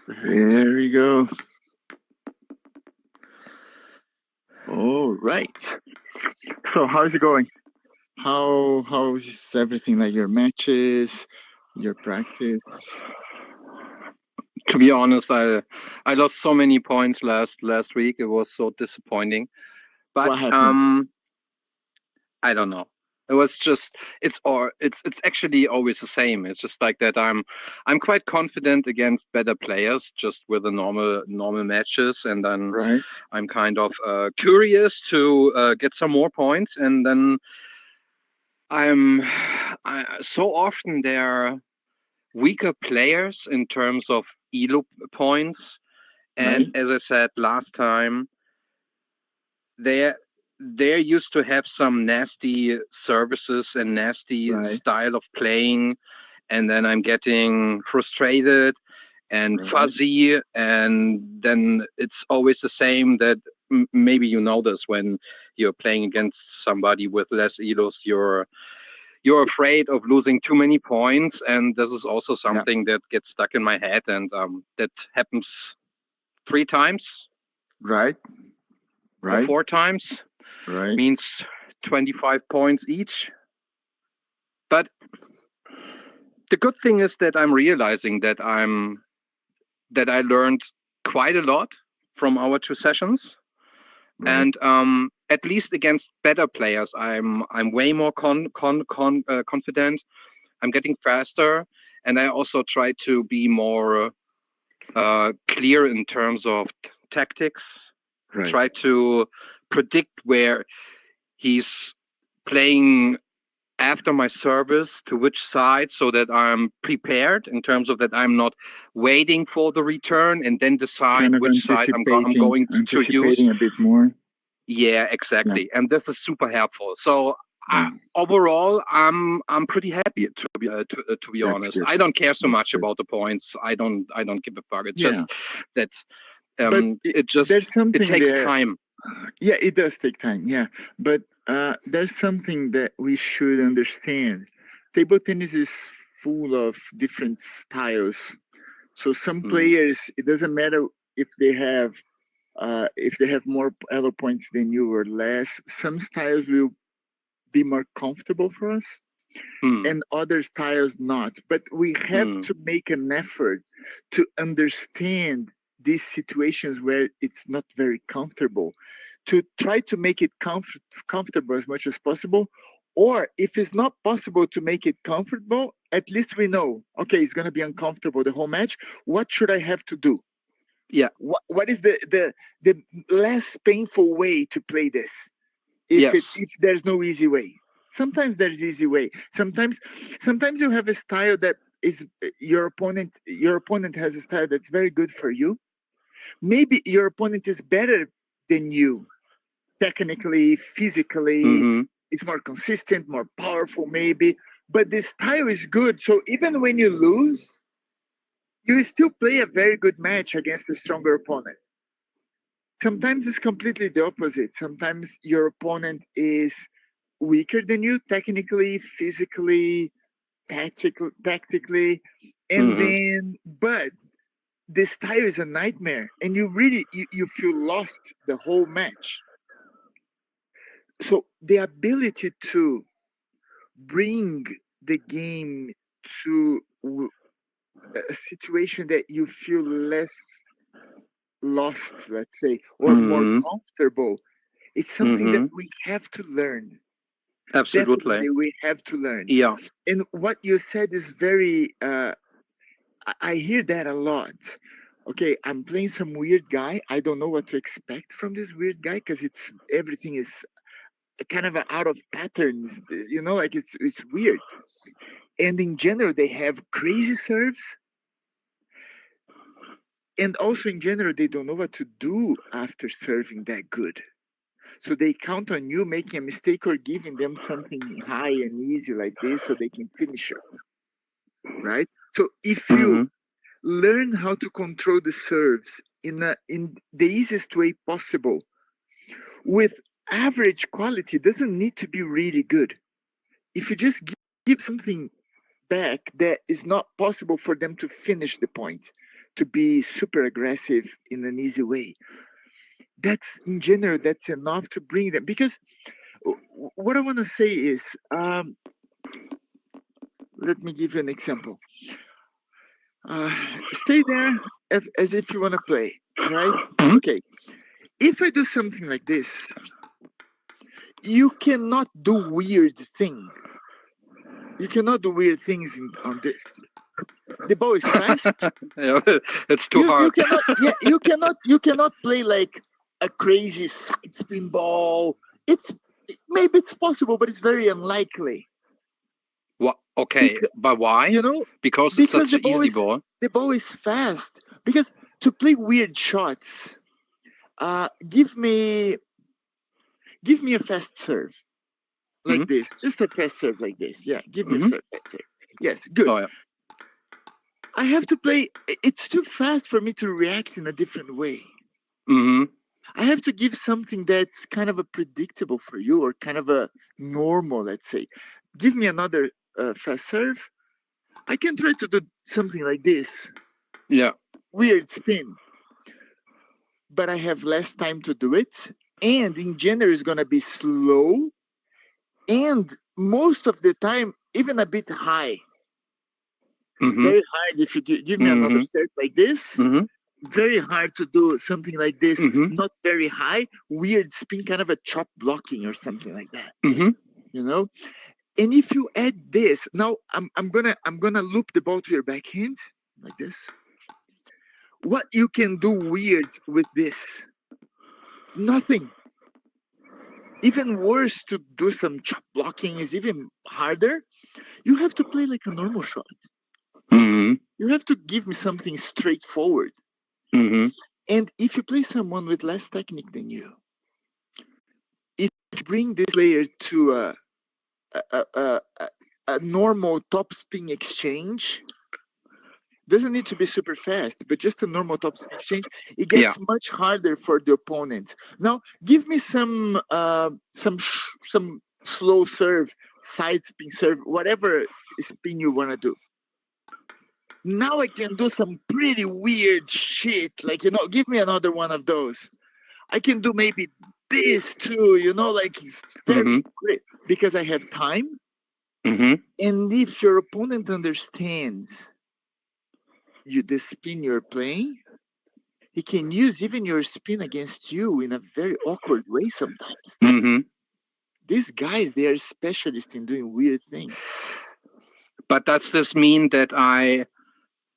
There we go. All right. So how's it going? How's everything, like your matches, your practice? To be honest, I lost so many points last week. It was so disappointing. But What happened? I don't know. It was just it's actually always the same. It's just like that. I'm quite confident against better players just with the normal matches, and then Right. I'm kind of curious to get some more points, and then so often there are weaker players in terms of elo points, and Right. as I said last time, there they used to have some nasty services and nasty Right. style of playing, and then I'm getting frustrated and Right. fuzzy, and then it's always the same that maybe you know this when you're playing against somebody with less elos, you're afraid of losing too many points, and this is also Yeah. something that gets stuck in my head, and that happens 3 times Right. or Right. 4 times, Right. means 25 points each. But the good thing is that I'm realizing that I learned quite a lot from our 2 sessions, Right. and at least against better players, I'm way more confident. I'm getting faster, and I also try to be more clear in terms of tactics. Right. Try to predict where he's playing after my service to which side, so that I'm prepared in terms of that I'm not waiting for the return and then decide Kind of which side I'm going to use. anticipating a bit more. Yeah, Yeah. exactly, and this is super helpful. So Yeah. overall, I'm pretty happy to be That's honest. good. I don't care so That's much good. about the points. I don't give a fuck. It's Yeah. just that But there's it something takes there. time. Yeah, it does take time. Yeah. But there's something that we should understand. Table tennis is full of different styles. So some Mm, players, it doesn't matter if if they have more elo points than you or less. Some styles will be more comfortable for us, mm, and other styles not. But we have mm, to make an effort to understand these situations where it's not very comfortable, to try to make it comfortable as much as possible. Or if it's not possible to make it comfortable, at least we know, okay, it's going to be uncomfortable the whole match. What should I have to do? yeah, What is the less painful way to play this? yes. If there's no easy way, sometimes there's easy way. Sometimes you have a style that is your opponent has a style that's very good for you. Maybe your opponent is better than you technically, physically, Mm-hmm. is more consistent, more powerful maybe, but the style is good, so even when you lose, you still play a very good match against a stronger opponent. Sometimes it's completely the opposite. Sometimes your opponent is weaker than you technically, physically, tactically, and Mm-hmm. then but the style is a nightmare, and you feel lost the whole match. So the ability to bring the game to a situation that you feel less lost, let's say, or more Mm-hmm. comfortable, it's something that Mm-hmm. we have to learn. Absolutely. Definitely, we have to learn. Yeah. And what you said is very, I hear that a lot. Okay, I'm playing some weird guy. I don't know what to expect from this weird guy because it's everything is kind of out of patterns. Like it's weird. And in general, they have crazy serves, and also in general, they don't know what to do after serving that good. So they count on you making a mistake or giving them something high and easy like this so they can finish it, right? So if you Mm-hmm. learn how to control the serves in the easiest way possible with average quality, doesn't need to be really good. If you just give something back that is not possible for them to finish the point, to be super aggressive in an easy way. That's in general, that's enough to bring them. Because what I want to say is, let me give you an example. Stay there as if you want to play, right? Mhm. Okay. If I do something like this, you cannot do weird thing. You cannot do weird things on this. The ball is fast. Yeah, it's too You hard. cannot. Yeah, you cannot play like a crazy side spin ball. It's maybe it's possible, but it's very unlikely. What? Okay, but why? You know, Because it's because such an easy ball. the ball is fast. Because to play weird shots, give me a fast serve like Mhm. this, just a fast serve like this. Yeah, give me a Mhm. fast serve. Yes, good. Oh yeah. I have to play. It's too fast for me to react in a different way. Mhm. I have to give something that's kind of a predictable for you, or kind of a normal, let's say. Give me another fast serve. I can try to do something like this, Yeah. weird spin, but I have less time to do it. And in general, it's gonna be slow, and most of the time, even a bit high. Mhm. Very hard if you give me another Mhm. serve like this. Mhm. Very hard to do something like this. Mhm. Not very high, weird spin, kind of a chop blocking or something like that. Mhm. You know. And if you add this, now I'm gonna loop the ball to your backhand like this. What you can do weird with this? Nothing. Even worse, to do some chop blocking is even harder. You have to play like a normal shot. Mhm. You have to give me something straightforward. Mhm. And if you play someone with less technique than you, if you bring this player to a, a, a, a normal top spin exchange, doesn't need to be super fast, but just a normal top spin exchange, it Yeah. gets much harder for the opponent. Now, give me some slow serve, side spin serve, whatever spin you want to do. Now I can do some pretty weird shit. Like, give me another one of those. I can do maybe this too, like it's very Mhm. great because I have time. Mhm. And if your opponent understands the spin you're playing, he can use even your spin against you in a very awkward way sometimes. Mhm. These guys, they are specialists in doing weird things. But does this mean that I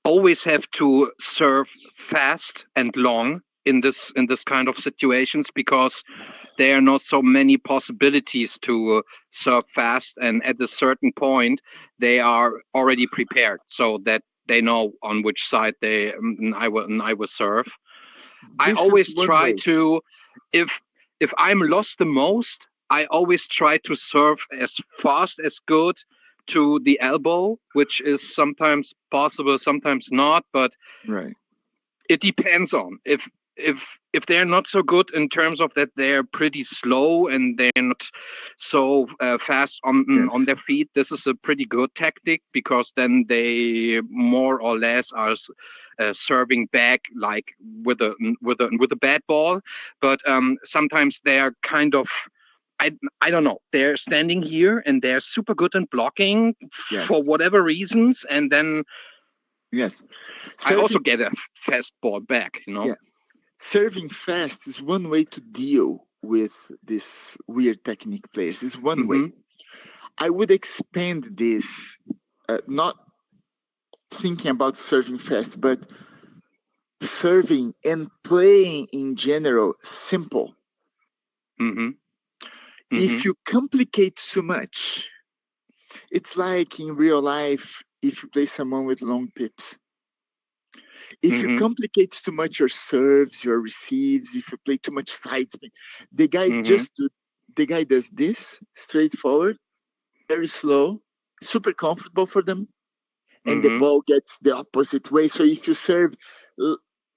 always have to serve fast and long in this kind of situations, because there are not so many possibilities to serve fast, and at a certain point they are already prepared so that they know on which side I will serve. I This is always one try way. to, if I'm lost the most, I always try to serve as fast as good to the elbow, which is sometimes possible, sometimes not, but Right. it depends on if if they're not so good in terms of that they're pretty slow and they're not so fast on Yes. their feet. This is a pretty good tactic, because then they more or less are serving back like with a bad ball. But sometimes they are kind of, I, I don't know. They're standing here and they're super good in blocking for Yes. whatever reasons, and then Yes. I also Serving, get a fast ball back. yeah, serving fast is one way to deal with this weird technique players. Is one way. Mhm. I would expand this, not thinking about serving fast, but serving and playing in general simple. Mhm. If Mhm. you complicate too much, it's like in real life if you play someone with long pips. If you Mhm. complicate too much your serves, your receives, if you play too much side spin, the guy Mhm. the guy does this straightforward, very slow, super comfortable for them, and the Mhm. ball gets the opposite way. So if you serve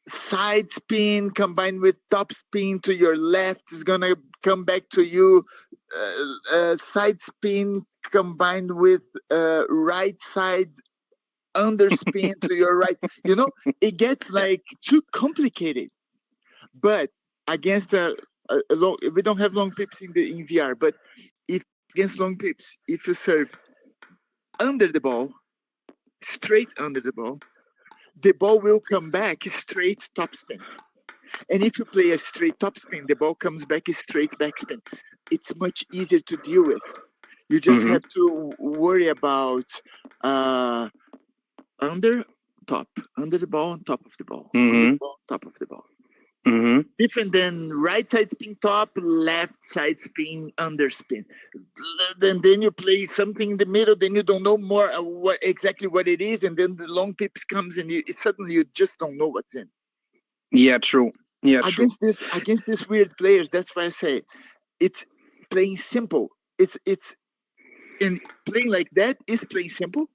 side spin combined with top spin to your left, is gonna come back to you. Side spin combined with right side underspin to your right. It gets like too complicated. But against a long, we don't have long pips in VR. But if against long pips, if you serve under the ball, straight under the ball will come back straight topspin. And if you play a straight topspin, the ball comes back straight backspin. It's much easier to deal with. You just Mm-hmm. have to worry about uh, under, top, under the ball, on top of the ball, under the Mm-hmm. ball, top of the ball. Mm-hmm. Different than right side spin top, left side spin under spin. Then you play something in the middle, then you don't know more exactly what it is, and then the long pips comes and suddenly you just don't know what's in. Yeah, true. Yeah, true. Against these weird players, that's why I say it's playing simple. It's in playing like that is playing simple.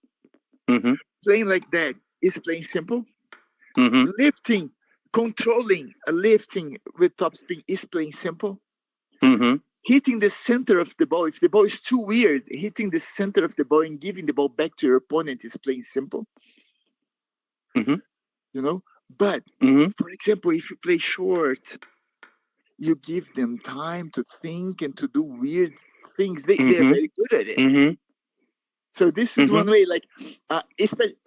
Mm-hmm. Playing like that is playing simple. Mm-hmm. Lifting, controlling a lifting with topspin is playing simple. Mm-hmm. Hitting the center of the ball, if the ball is too weird, hitting the center of the ball and giving the ball back to your opponent is playing simple. Mm-hmm. But Mm-hmm. for example, if you play short, you give them time to think and to do weird things. They're Mm-hmm. very good at it. Mm-hmm. So this is Mm-hmm. one way. Like,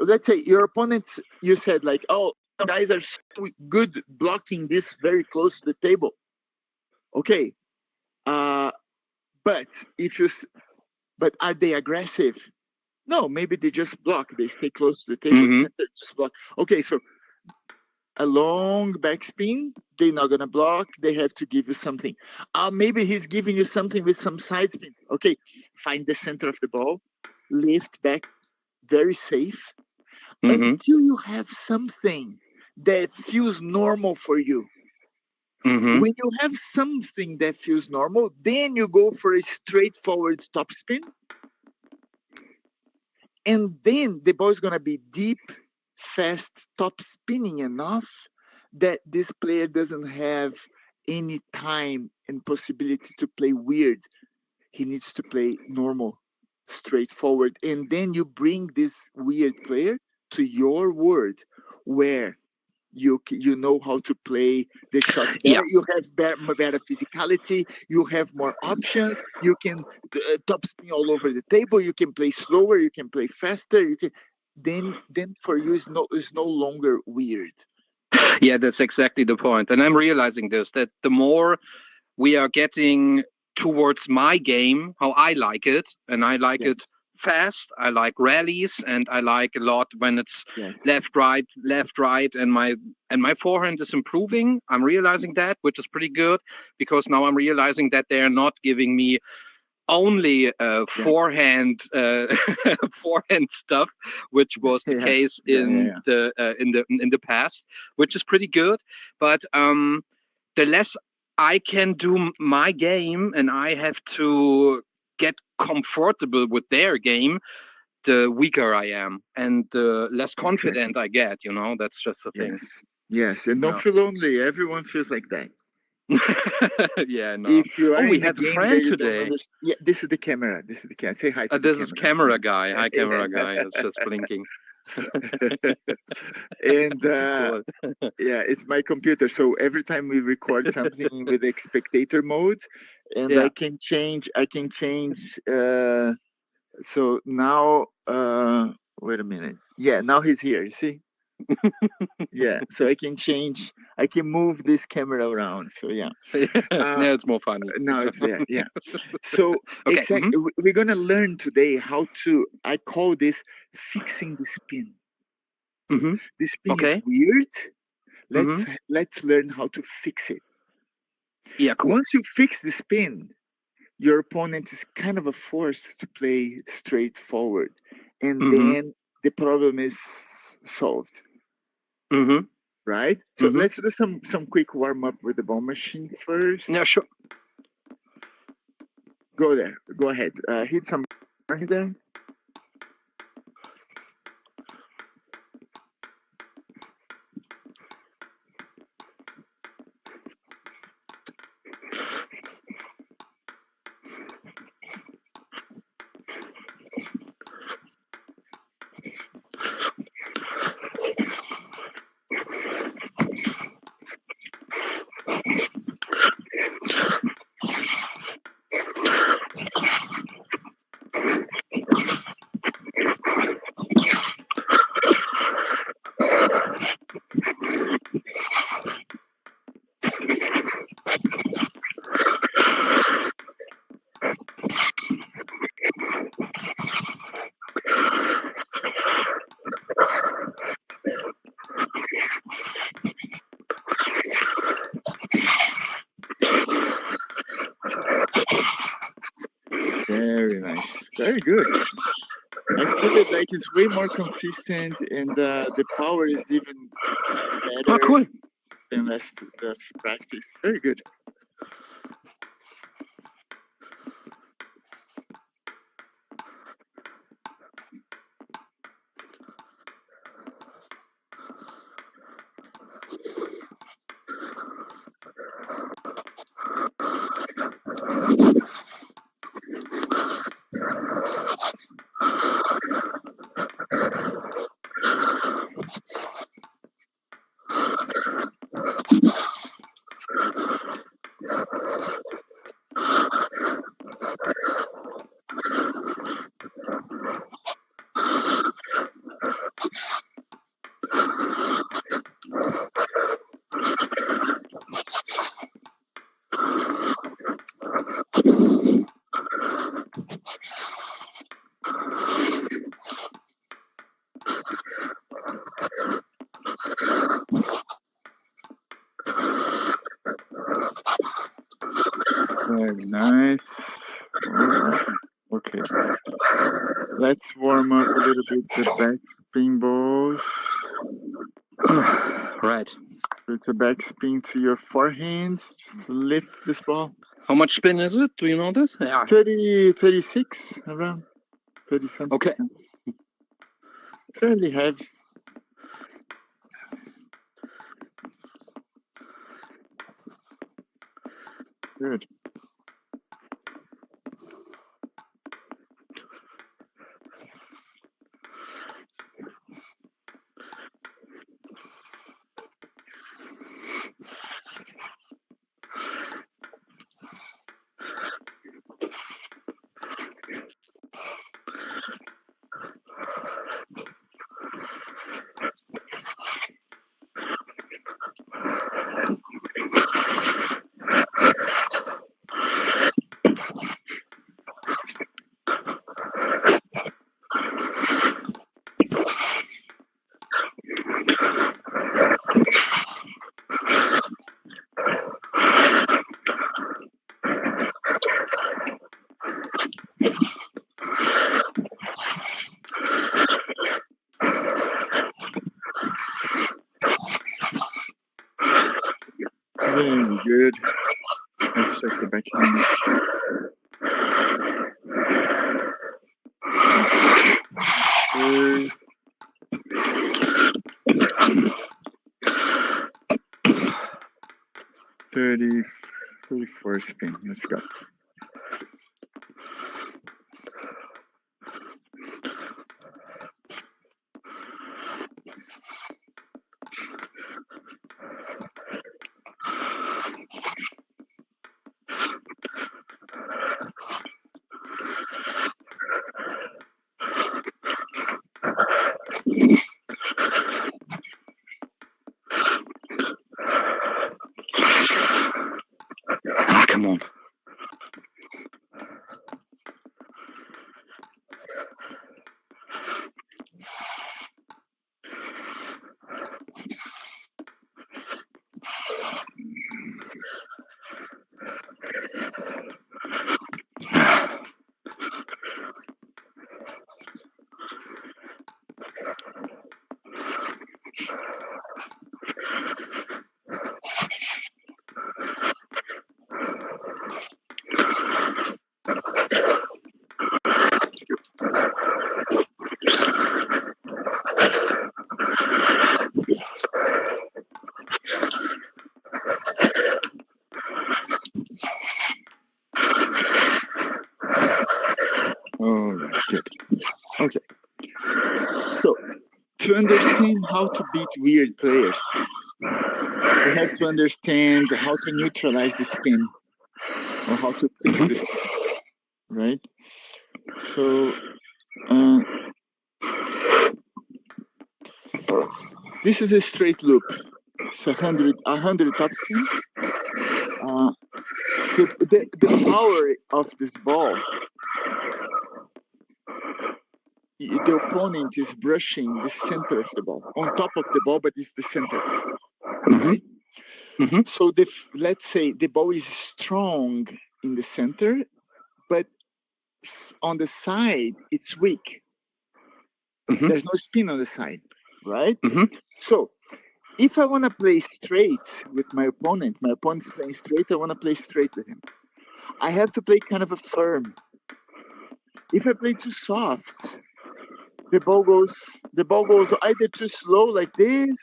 let's say your opponents, you said like, oh, guys are so good blocking this very close to the table. Okay, but but are they aggressive? No, maybe they just block. They stay close to the table, Mm-hmm. center, just block. Okay, so a long backspin, they're not gonna block. They have to give you something. Maybe he's giving you something with some side spin. Okay, find the center of the ball, lift back, very safe, Mm-hmm. until you have something that feels normal for you. Mm-hmm. When you have something that feels normal, then you go for a straightforward topspin, and then the ball is gonna be deep, fast, top spinning enough that this player doesn't have any time and possibility to play weird. He needs to play normal, straightforward. And then you bring this weird player to your world where you know how to play the shots Yeah. better. You have better physicality. You have more options. You can top spin all over the table. You can play slower. You can play faster. You can then for you is no longer weird. Yeah, that's exactly the point. And I'm realizing this, that the more we are getting towards my game, how I like it, and I like it Yes. fast. I like rallies, and I like a lot when it's Yes. left, right, and my forehand is improving. I'm realizing that, which is pretty good, because now I'm realizing that they are not giving me only Yeah. forehand stuff, which was the Yeah. case Yeah. Yeah. in the past, which is pretty good. But the less I can do my game and I have to get comfortable with their game, the weaker I am and the less confident Exactly. I get. That's just the thing. Yes. Yes. And don't Yeah. feel lonely. Everyone feels like that. Yeah, no. If you Oh, are we in a had a game that friend you don't today. understand, yeah, this is the camera. This is the camera. Say hi to the This is camera. camera guy. Hi, Yeah. camera guy. It's just blinking. And Cool. yeah, it's my computer. So every time we record something with the spectator mode, and Yeah. I can change. I can change. So now, wait a minute. Yeah, now he's here. You see? Yeah. So I can change. I can move this camera around. So yeah. Uh, Now it's more funny. now it's there. Yeah. So Okay. exactly, we're gonna learn today how to. I call this fixing the spin. Mm-hmm. The spin is Okay. weird. Mm-hmm. Let's learn how to fix it. Yeah. Cool. Once you fix the spin, your opponent is kind of a force to play straightforward, and Mm-hmm. then the problem is solved. Mm-hmm. Right? So Mm-hmm. let's do some quick warm up with the ball machine first. Yeah. Sure. Go there. Go ahead. Hit some right there. Very good. I feel it like it's way more consistent, and the power is even Oh, better cool. than less practice. Very good. Very nice. Okay. Let's warm up a little bit the back spin balls. Right. So it's a back spin to your forehand. Just lift this ball. How much spin is it? Do you know this? Yeah. 36 around. 30 something. Okay. Fairly heavy. Good. Very good. Let's check the backhand. First. $30, 34 spin. Let's go. Ah, come on. All right, good. Okay. So, to understand how to beat weird players, you have to understand how to neutralize the spin or how to fix the spin, right? So, this is a straight loop. It's 100 top spin. The power of this ball, the opponent is brushing the center of the ball, on top of the ball, but it's the center. Right? Mm-hmm. So let's say the ball is strong in the center, but on the side, it's weak. There's no spin on the side, right? So if I want to play straight with my opponent's playing straight, I want to play straight with him. I have to play kind of a firm. If I play too soft, the ball goes either too slow like this,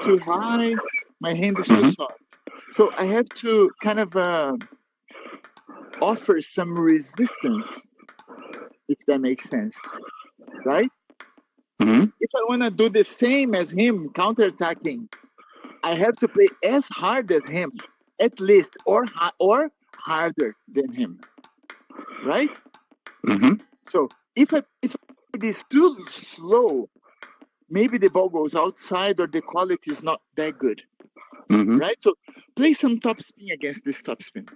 too high, my hand is too soft. So I have to kind of offer some resistance, if that makes sense, right? If I want to do the same as him, counterattacking, I have to play as hard as him, at least, or harder than him, right? So if it is too slow, maybe the ball goes outside or the quality is not that good, right? So play some topspin against this topspin.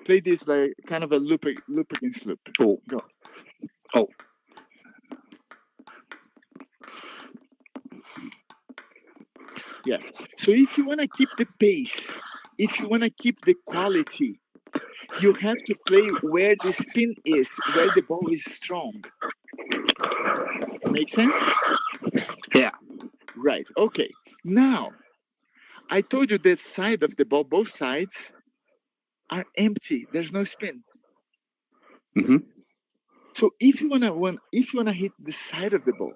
Play this like kind of a loop against loop. Oh. Go. Oh. Yes. So if you want to keep the pace, if you want to keep the quality, you have to play where the spin is, where the ball is strong. Make sense? Yeah. Right. Okay. Now, I told you that side of the ball, both sides are empty. There's no spin. So if you wanna hit the side of the ball,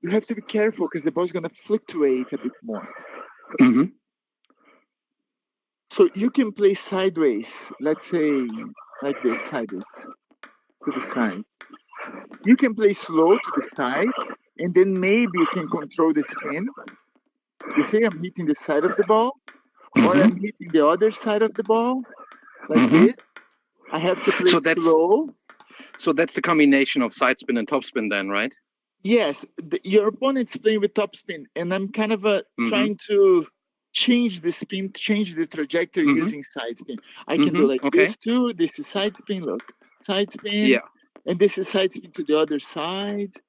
you have to be careful because the ball is gonna fluctuate a bit more. So you can play sideways. Let's say like this, sideways to the side. You can play slow to the side, and then maybe you can control the spin. You see, I'm hitting the side of the ball, or I'm hitting the other side of the ball, like this. I have to play slow. So that's the combination of side spin and topspin then, right? Yes, your opponent's playing with topspin, and I'm kind of trying to change the spin, change the trajectory using side spin. I can do like this too. This is side spin, look. Side spin. Yeah. And this is side spin to the other side.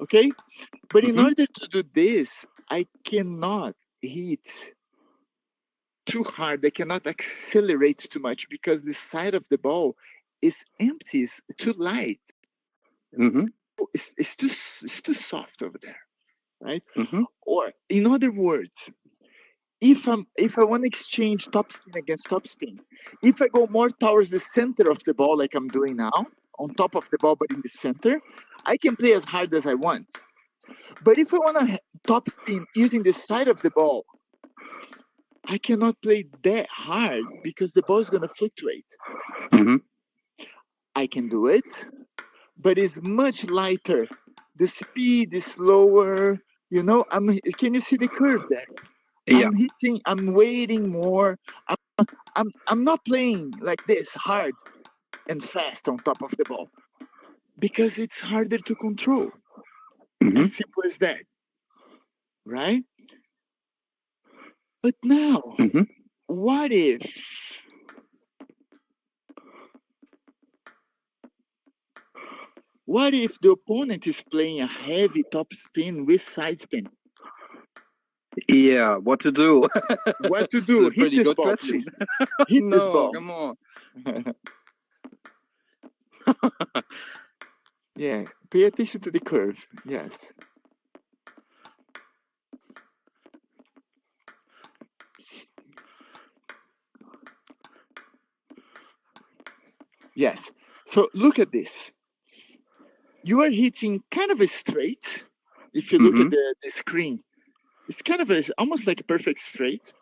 Okay? But in order to do this, I cannot hit too hard. I cannot accelerate too much because the side of the ball is empty, it's too light. It's too soft over there, right? Or in other words, if I want to exchange topspin against topspin, if I go more towards the center of the ball like I'm doing now, on top of the ball but in the center, I can play as hard as I want. But if I want to topspin using the side of the ball, I cannot play that hard because the ball is going to fluctuate. I can do it, but it's much lighter. The speed is slower. You know, can you see the curve there? Yeah. I'm hitting, I'm waiting more. I'm not playing like this hard and fast on top of the ball because it's harder to control. As simple as that, right? But now, what if the opponent is playing a heavy top spin with side spin? Yeah, what to do? What to do? Hit this ball, please. Hit this ball. Come on. Yeah, pay attention to the curve. Yes. Yes. So look at this. You are hitting kind of a straight. If you look at the screen, it's kind of almost like a perfect straight.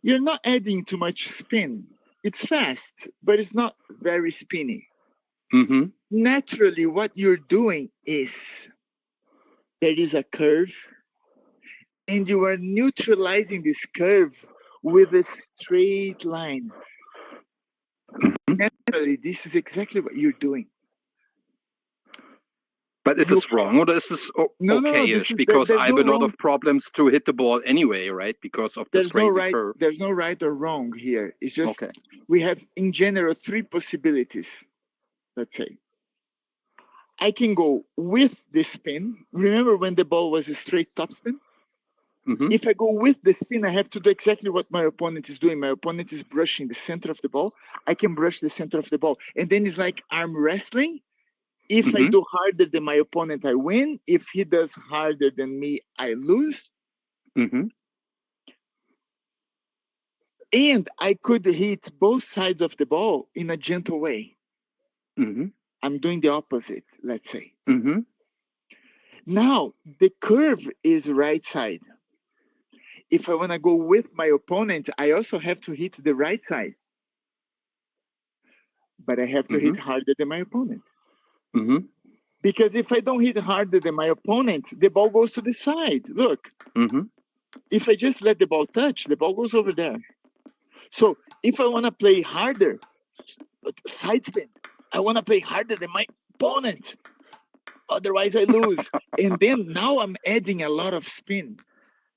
You're not adding too much spin. It's fast, but it's not very spinny. Naturally, what you're doing is there is a curve, and you are neutralizing this curve with a straight line. Naturally, this is exactly what you're doing. But is this wrong or is this okay-ish? Because I have a lot of problems to hit the ball anyway, right? Because of this crazy curve. There's no right or wrong here. It's just we have, in general, 3 possibilities, let's say. I can go with the spin. Remember when the ball was a straight topspin? Mm-hmm. If I go with the spin, I have to do exactly what my opponent is doing. My opponent is brushing the center of the ball. I can brush the center of the ball. And then it's like arm wrestling. If I Mm-hmm. do harder than my opponent, I win. If he does harder than me, I lose. Mm-hmm. And I could hit both sides of the ball in a gentle way. Mm-hmm. I'm doing the opposite, let's say. Mm-hmm. Now, the curve is right side. If I want to go with my opponent, I also have to hit the right side. But I have to hit harder than my opponent. Mm-hmm. Because if I don't hit harder than my opponent, the ball goes to the side. Look, Mm-hmm. if I just let the ball touch, the ball goes over there. So if I want to play harder, side spin, I want to play harder than my opponent. Otherwise, I lose. And then now I'm adding a lot of spin.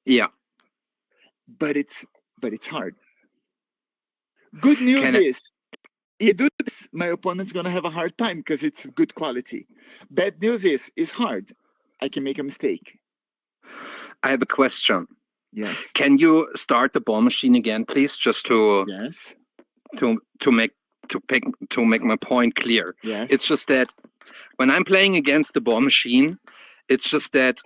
Yeah. But it's hard. Good news is, if I do this, my opponent's gonna have a hard time because it's good quality. Bad news is, it's hard. I can make a mistake. I have a question. Yes. Can you start the ball machine again, please, just to Yes. to make my point clear? Yes. It's just that when I'm playing against the ball machine, it's just that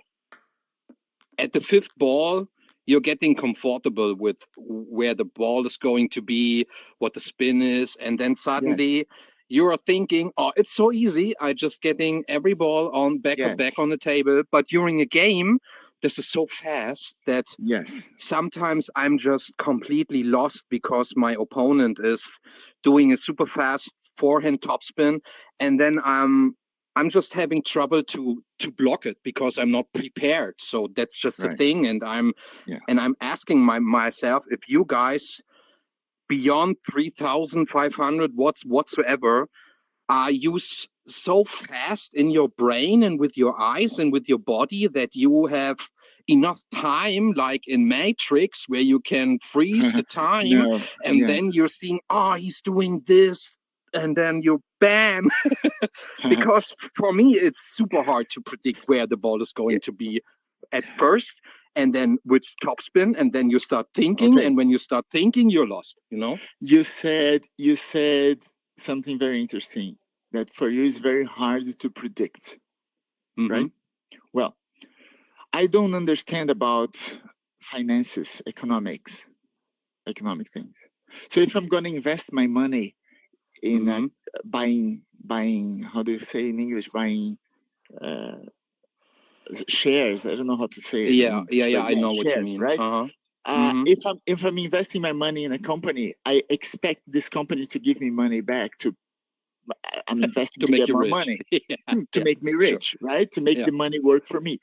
at the fifth ball, you're getting comfortable with where the ball is going to be, what the spin is, and then suddenly you are thinking, oh, it's so easy. I just getting every ball on back on the table. But during a game, this is so fast that sometimes I'm just completely lost because my opponent is doing a super fast forehand topspin, and then I'm just having trouble to block it because I'm not prepared. So that's just the thing, and I'm asking myself if you guys beyond 3,500 whatsoever are you so fast in your brain and with your eyes and with your body that you have enough time, like in Matrix, where you can freeze the time then you're seeing, he's doing this, and then you bam. Because for me, it's super hard to predict where the ball is going to be at first, and then which topspin, and then you start thinking, and when you start thinking, you're lost. You said something very interesting, that for you is very hard to predict, right? Well, I don't understand about finances, economic things. So if I'm going to invest my money in buying, how do you say in English, buying shares? I don't know how to say it. Yeah. I know what you shares, mean. Right? If I'm investing my money in a company, I expect this company to give me money back. I'm investing to make get you more rich. money, to make me rich, right? To make the money work for me.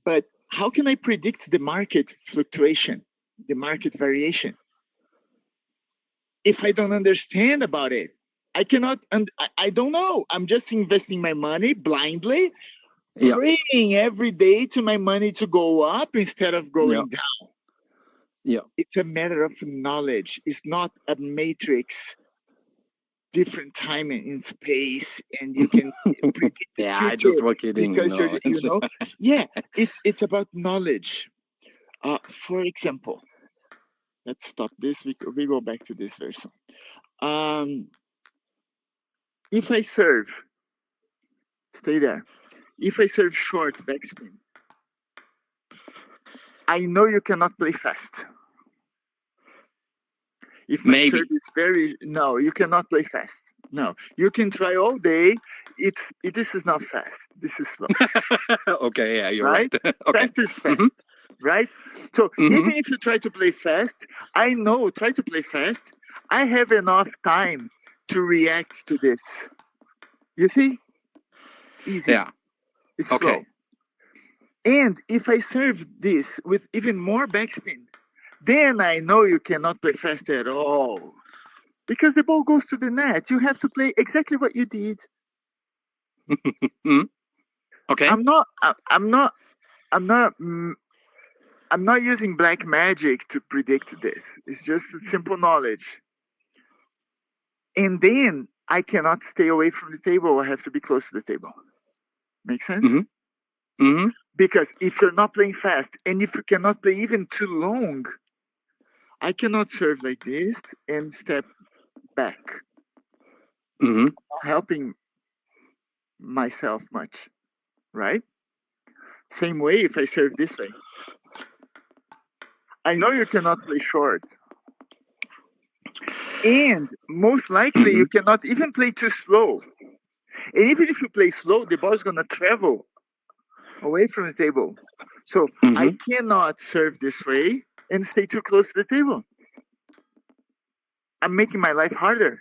But how can I predict the market fluctuation, the market variation, if I don't understand about it? I cannot, and I don't know. I'm just investing my money blindly, praying every day to my money to go up instead of going down. It's a matter of knowledge. It's not a matrix, different time and in space, and you can predict the future. I just was kidding. Because it's about knowledge. For example, let's stop this. We go back to this version. If I serve, stay there. If I serve short backspin, I know you cannot play fast. If my serve is no, you cannot play fast. No, you can try all day. This is not fast. This is slow. Okay, yeah, you're right. Okay. Fast is fast, right? So even if you try to play fast, I know, try to play fast, I have enough time to react to this. You see? Easy. Yeah. It's slow. And if I serve this with even more backspin, then I know you cannot play fast at all. Because the ball goes to the net. You have to play exactly what you did. Okay. I'm not using black magic to predict this. It's just simple knowledge. And then I cannot stay away from the table. I have to be close to the table. Make sense? Because if you're not playing fast, and if you cannot play even too long, I cannot serve like this and step back, Mm-hmm. not helping myself much, right? Same way if I serve this way. I know you cannot play short. And most likely Mm-hmm. you cannot even play too slow. And even if you play slow, the ball is going to travel away from the table. So I Mm-hmm. cannot serve this way and stay too close to the table. I'm making my life harder.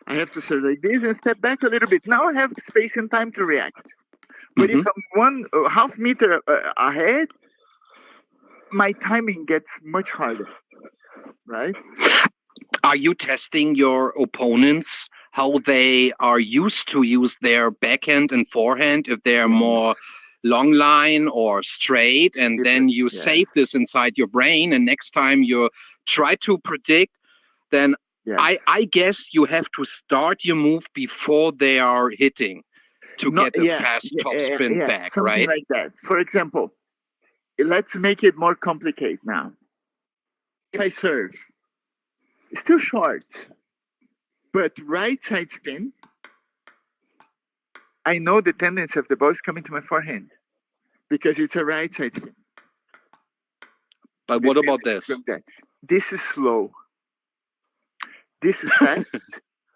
I have to serve like this and step back a little bit. Now I have space and time to react. But if Mm-hmm. I'm one half meter ahead, my timing gets much harder, right? Are you testing your opponents how they are used to use their backhand and forehand, if they are more Yes. long line or straight, and then Different. you Yes. save this inside your brain, and next time you try to predict, then Yes. I guess you have to start your move before they are hitting to Not get a fast topspin yeah, back, something right? like that. For example, let's make it more complicated now. If I serve, still short, but right side spin, I know the tendency of the ball is coming to my forehand because it's a right side spin. But The what about tendency is this? going there. This is slow. This is fast.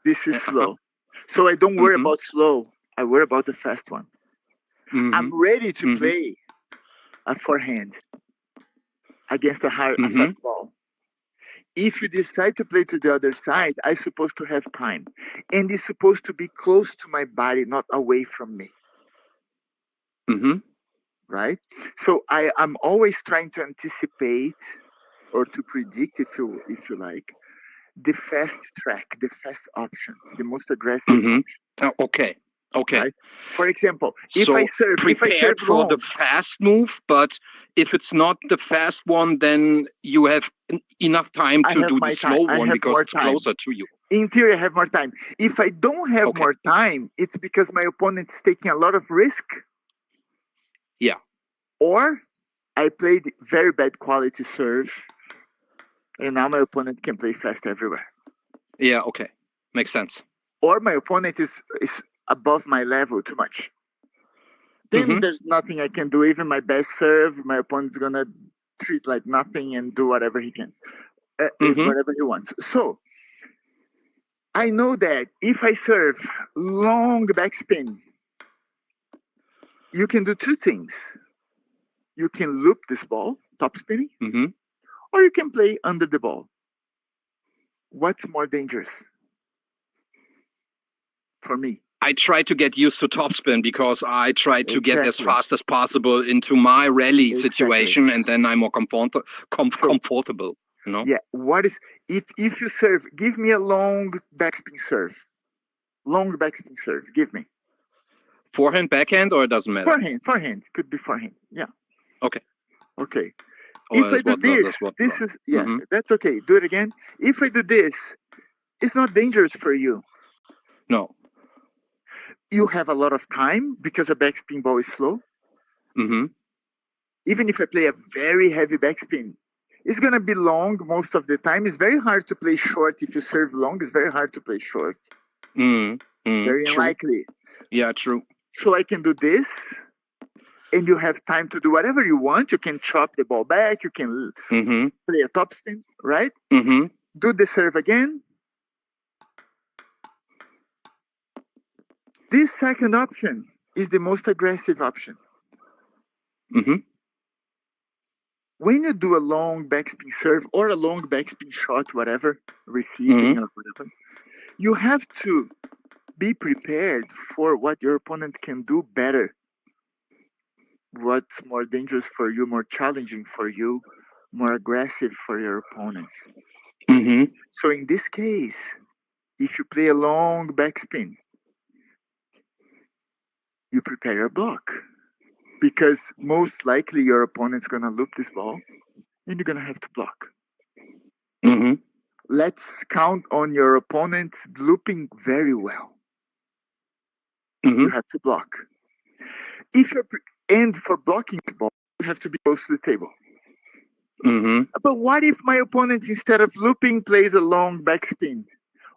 This is Uh-huh. slow. So I don't worry Mm-hmm. about slow. I worry about the fast one. Mm-hmm. I'm ready to Mm-hmm. play a forehand against a Mm-hmm. fast ball. If you decide to play to the other side, I'm supposed to have time. And it's supposed to be close to my body, not away from me. Mm-hmm. Right? So I'm always trying to anticipate or to predict, if you like, the fast track, the fast option, the most aggressive Mm-hmm. option. Okay. Okay. Right? For example, if I So serve prepared for the long, fast move, but if it's not the fast one, then you have enough time I to have do the my time. slow I one have because more it's time. closer to you. In theory, I have more time. If I don't have Okay. more time, it's because my opponent's taking a lot of risk, Yeah. or I played very bad quality serve, and now my opponent can play fast everywhere. Yeah. Okay. Makes sense. Or my opponent is above my level too much. Then Mm-hmm. there's nothing I can do. Even my best serve, my opponent's gonna treat like nothing and do whatever he can, Mm-hmm. whatever he wants. So I know that if I serve long backspin, you can do two things. You can loop this ball, top spinning, Mm-hmm. or you can play under the ball. What's more dangerous for me? I try to get used to topspin because I try to get as Exactly. fast as possible into my rally Exactly. situation, and then I'm more So comfortable. You know, yeah, what is if you serve? Give me a long backspin serve. Long backspin serve. Give me forehand, backhand, or it doesn't matter. forehand. Forehand could be forehand. Yeah. Okay. Okay. Oh, If I that's do what this, that's what. this is yeah. Mm-hmm. That's okay. Do it again. If I do this, it's not dangerous for you. No. You have a lot of time because a backspin ball is slow. Mm-hmm. Even if I play a very heavy backspin, it's gonna be long most of the time. It's very hard to play short if you serve long. It's very hard to play short. Mm-hmm. Very True. unlikely. Yeah. True. So I can do this, and you have time to do whatever you want. You can chop the ball back. You can Mm-hmm. play a topspin, right? Mm-hmm. Do the serve again. This second option is the most aggressive option. Mm-hmm. When you do a long backspin serve or a long backspin shot, whatever, receiving Mm-hmm. or whatever, you have to be prepared for what your opponent can do better. What's more dangerous for you, more challenging for you, more aggressive for your opponents. Mm-hmm. So in this case, if you play a long backspin, you prepare your block because most likely your opponent's gonna loop this ball and you're gonna have to block. Mm-hmm. Let's count on your opponent looping very well. Mm-hmm. You have to block. If you're and for blocking the ball, you have to be close to the table. But what if my opponent, instead of looping, plays a long backspin?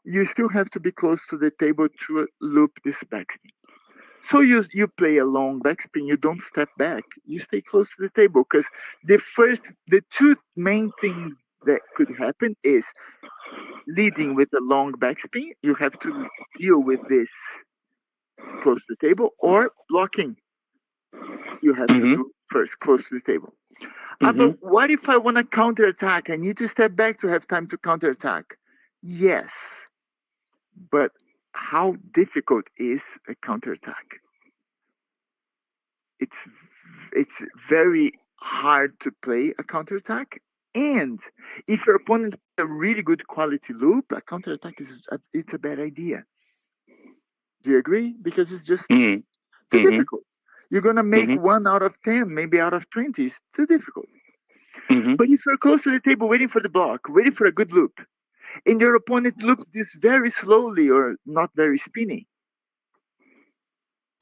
You still have to be close to the table to loop this backspin. So you play a long backspin, you don't step back, you stay close to the table, because the two main things that could happen is leading with a long backspin, you have to deal with this close to the table, or blocking, you have to do first close to the table. But what if I want to counterattack? I need to step back to have time to counterattack. Yes, but how difficult is a counterattack? It's very hard to play a counterattack. And if your opponent has a really good quality loop, a counterattack it's a bad idea. Do you agree? Because it's just too difficult. You're gonna make 1 out of 10, maybe out of 20. It's too difficult. But if you're close to the table waiting for the block, waiting for a good loop, and your opponent loops this very slowly or not very spinny,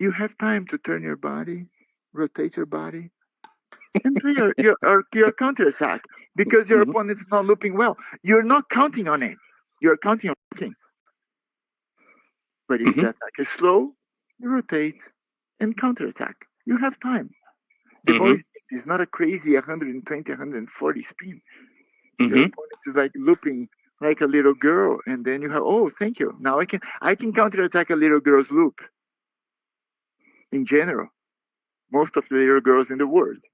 you have time to turn your body, rotate your body, and play your counterattack, because your opponent's not looping well. You're not counting on it. You're counting on looking. But if the attack is slow, you rotate and counterattack. You have time. The ball is not a crazy 120, 140 spin. Your opponent is like looping like a little girl, and then you have, oh, thank you. Now I can counterattack a little girl's loop. In general, most of the little girls in the world.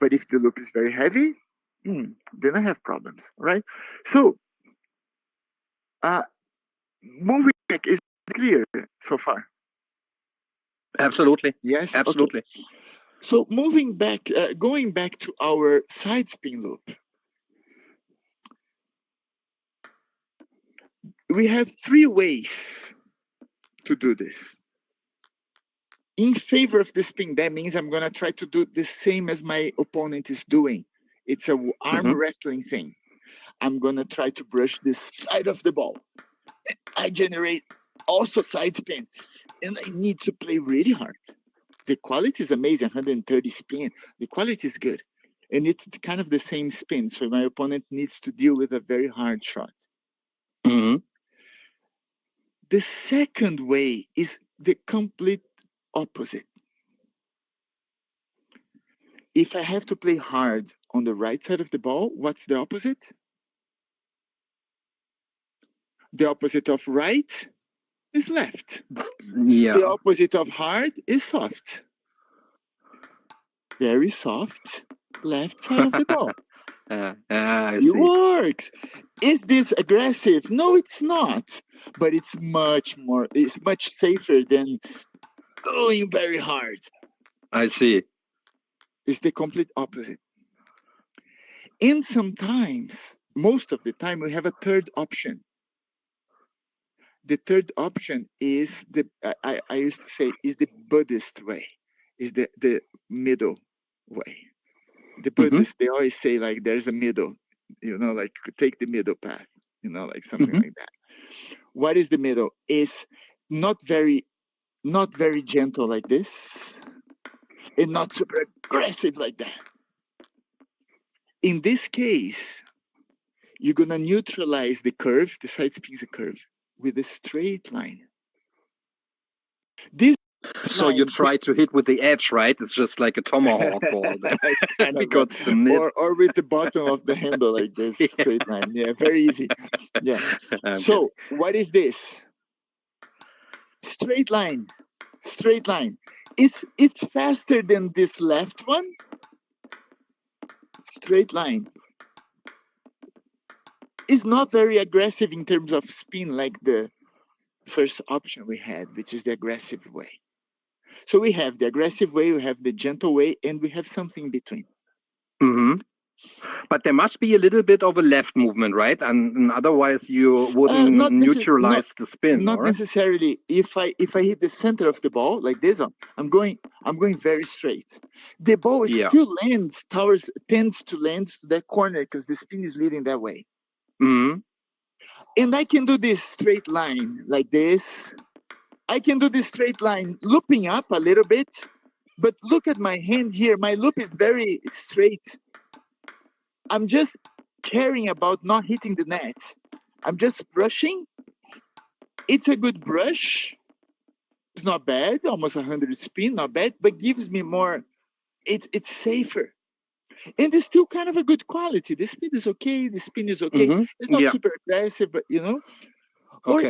But if the loop is very heavy, then I have problems, right? So, moving back, is it clear so far? Absolutely. Yes, absolutely. Okay. So moving back, going back to our side spin loop, we have 3 ways to do this. In favor of the spin, that means I'm going to try to do the same as my opponent is doing. It's a arm wrestling thing. I'm going to try to brush the side of the ball. I generate also side spin, and I need to play really hard. The quality is amazing, 130 spin. The quality is good. And it's kind of the same spin, so my opponent needs to deal with a very hard shot. The second way is the complete opposite. If I have to play hard on the right side of the ball, what's the opposite? The opposite of right is left. Yeah. The opposite of hard is soft. Very soft left side of the ball. I It see. works. Is this aggressive? No, it's not. But it's much safer than going very hard. I see. It's the complete opposite. And sometimes, most of the time, we have a third option. The third option is I used to say is the Buddhist way, is the middle way. The Buddhists, they always say like there's a middle, like take the middle path, like something like that. What is the middle? Is not very gentle like this, and not super aggressive like that. In this case, you're gonna neutralize the curve, the side spin is a curve, with a straight line. This So you try to hit with the edge, right? It's just like a tomahawk ball then. Because the mid. Or with the bottom of the handle like this, straight line. Yeah, very easy. Yeah. So what is this? Straight line. Straight line. It's faster than this left one. Straight line. It's not very aggressive in terms of spin like the first option we had, which is the aggressive way. So we have the aggressive way, we have the gentle way, and we have something in between. But there must be a little bit of a left movement, right? And otherwise you wouldn't neutralize the spin. Not necessarily. If I hit the center of the ball like this, I'm going very straight. The ball still tends to land to that corner because the spin is leading that way. And I can do this straight line like this. I can do this straight line looping up a little bit But look at my hand here. My loop is very straight. I'm just caring about not hitting the net. I'm just brushing. It's a good brush. It's not bad. Almost 100 spin, not bad, but gives me more. It's safer. And it's still kind of a good quality. The speed is okay. The spin is okay. It's not Yeah. super aggressive, but you know. Okay.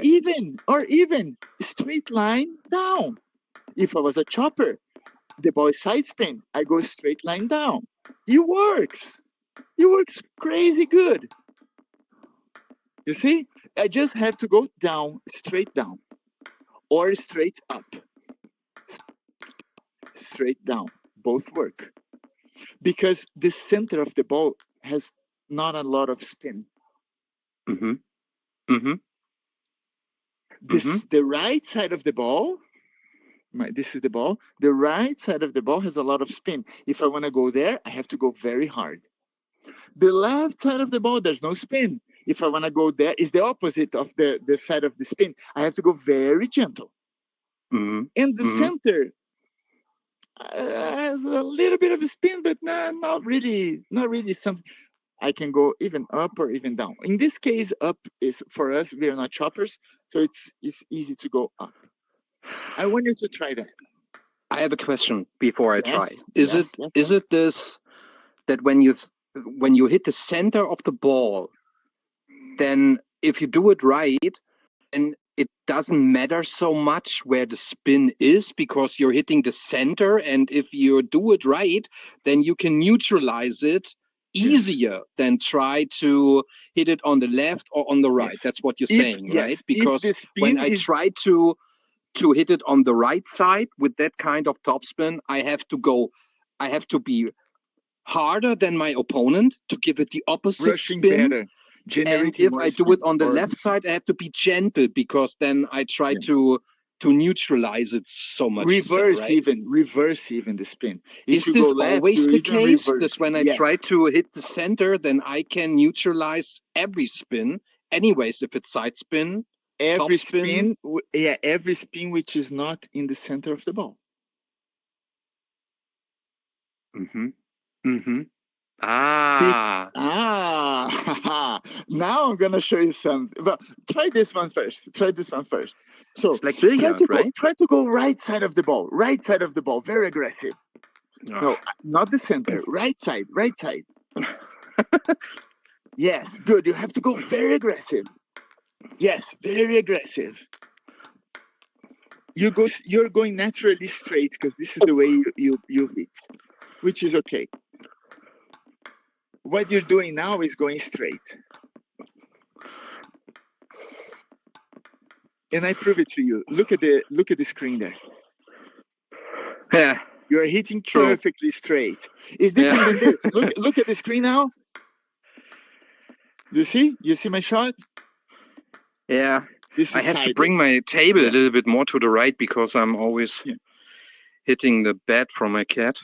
Or even straight line down. If I was a chopper, the ball is side spin. I go straight line down. It works. It works crazy good. You see? I just have to go down, straight down, or straight up. Straight down. Both work. Because the center of the ball has not a lot of spin. Mm-hmm. Mm-hmm. The right side of the ball, this is the ball. The right side of the ball has a lot of spin. If I want to go there, I have to go very hard. The left side of the ball, there's no spin. If I want to go there, it's the opposite of the side of the spin. I have to go very gentle. Mm-hmm. And the center has a little bit of a spin, but not really something. I can go even up or even down. In this case, up is for us. We are not choppers, so it's easy to go up. I want you to try that. I have a question before I try. Yes, Is it this that when you hit the center of the ball, then if you do it right, then it doesn't matter so much where the spin is because you're hitting the center, and if you do it right, then you can neutralize it easier than try to hit it on the left or on the right. That's what you're saying, right? Because when I try to hit it on the right side with that kind of topspin, I have to be harder than my opponent to give it the opposite Rushing spin. better. And if I do it on the left side, I have to be gentle because then I try to neutralize it so much. Reverse even the spin. Is this always the case? That when I try to hit the center, then I can neutralize every spin. Anyways, if it's side spin, every top spin, every spin which is not in the center of the ball. Mm-hmm. Mm-hmm. Ah. Now I'm gonna show you something. But try this one first. So it's like billiard, right? Try to go right side of the ball. Right side of the ball. Very aggressive. No, not the center. Right side. Yes, good. You have to go very aggressive. Yes, very aggressive. You're going naturally straight because this is the way you hit, which is okay. What you're doing now is going straight. And I prove it to you. Look at the screen there. Yeah. You are hitting perfectly straight. It's different than this. Look at the screen now. You see my shot? Yeah. I have to bring my table a little bit more to the right because I'm always hitting the bed from my cat.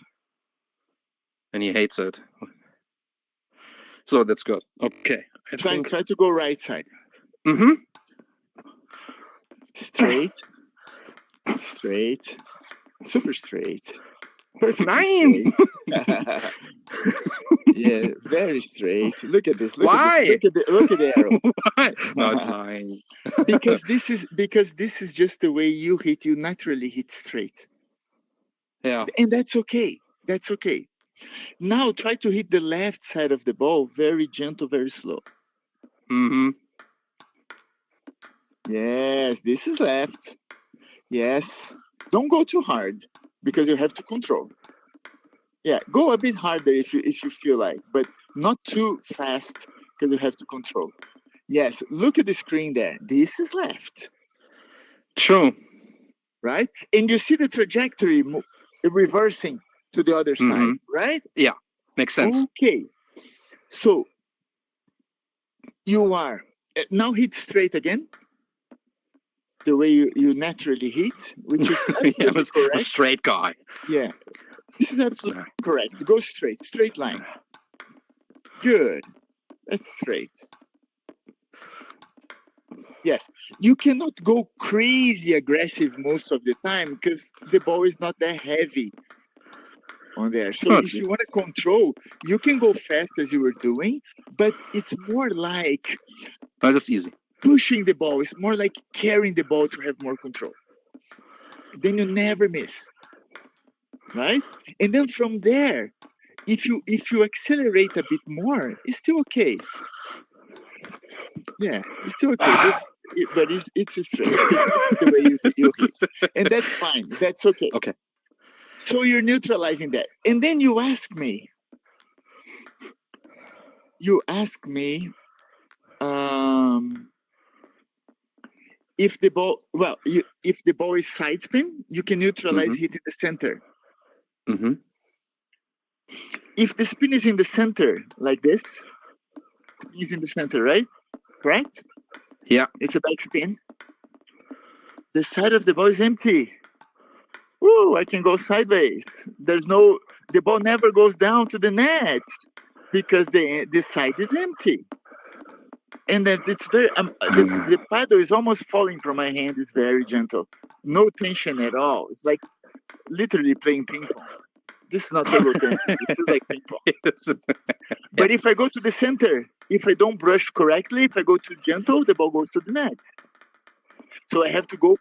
And he hates it. So that's good. Okay. Try to go right side. Mm-hmm. Straight. Super straight. Perfect. Nine. Yeah, very straight. Look at this. Why? Look at the arrow. Why? No, it's fine. because this is just the way you hit. You naturally hit straight. Yeah. And that's okay. That's okay. Now try to hit the left side of the ball, very gentle, very slow. Mm-hmm. Yes, this is left. Yes. Don't go too hard because you have to control. Yeah, go a bit harder if you feel like, but not too fast because you have to control. Yes, look at the screen there. This is left. True. Right? And you see the trajectory reversing to the other side, right? Yeah, makes sense. Okay. So you are now hit straight again. The way you naturally hit, which is absolutely correct. A straight guy. Yeah. This is absolutely correct. Go straight line. Good. That's straight. Yes. You cannot go crazy aggressive most of the time because the ball is not that heavy. on there. So if you want to control, you can go fast as you were doing, but it's more like That's easy. pushing the ball. It's more like carrying the ball to have more control. Then you never miss, right? And then from there, if you accelerate a bit more, it's still okay. Yeah, it's still okay. But it's straight. This is the way you hit, and that's fine. That's okay. Okay. So you're neutralizing that, and then you ask me. If the ball, if the ball is side spin, you can neutralize hit in the center. Mm-hmm. If the spin is in the center, like this, spin is in the center, right? Correct? Yeah. It's a back spin. The side of the ball is empty. Woo! I can go sideways. The ball never goes down to the net because the side is empty. And then it's very the paddle is almost falling from my hand. It's very gentle, no tension at all. It's like literally playing ping pong. This is not table tennis. This is like ping pong. But if I go to the center, if I don't brush correctly, if I go too gentle, the ball goes to the net. So I have to go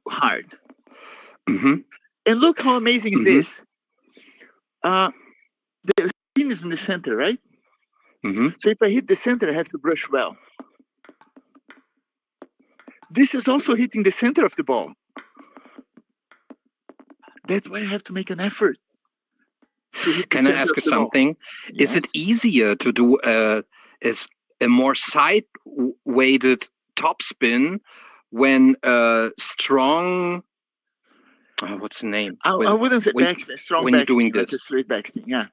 hard. Mm-hmm. And look how amazing is this. The spin is in the center, right? Mm-hmm. So if I hit the center, I have to brush well. This is also hitting the center of the ball. That's why I have to make an effort. Can I ask you something? Yes. Is it easier to do a more side-weighted topspin when strong? What's the name? I wouldn't say backspin. Strong when backspin, you're doing like this. a straight backspin. Yeah,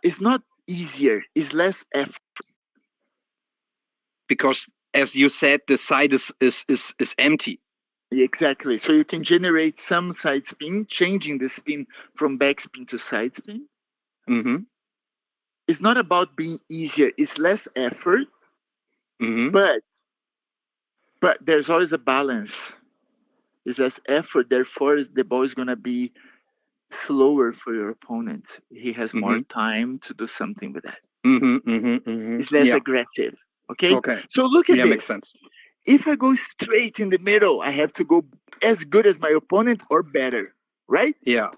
it's not easier. It's less effort. Because, as you said, the side is empty. Exactly. So you can generate some side spin, changing the spin from backspin to side spin. Mm-hmm. It's not about being easier. It's less effort, but there's always a balance. It's less effort. Therefore, the ball is going to be slower for your opponent. He has more time to do something with that. It's less aggressive. Okay? So look at this. Makes sense. If I go straight in the middle, I have to go as good as my opponent or better, right? Yeah.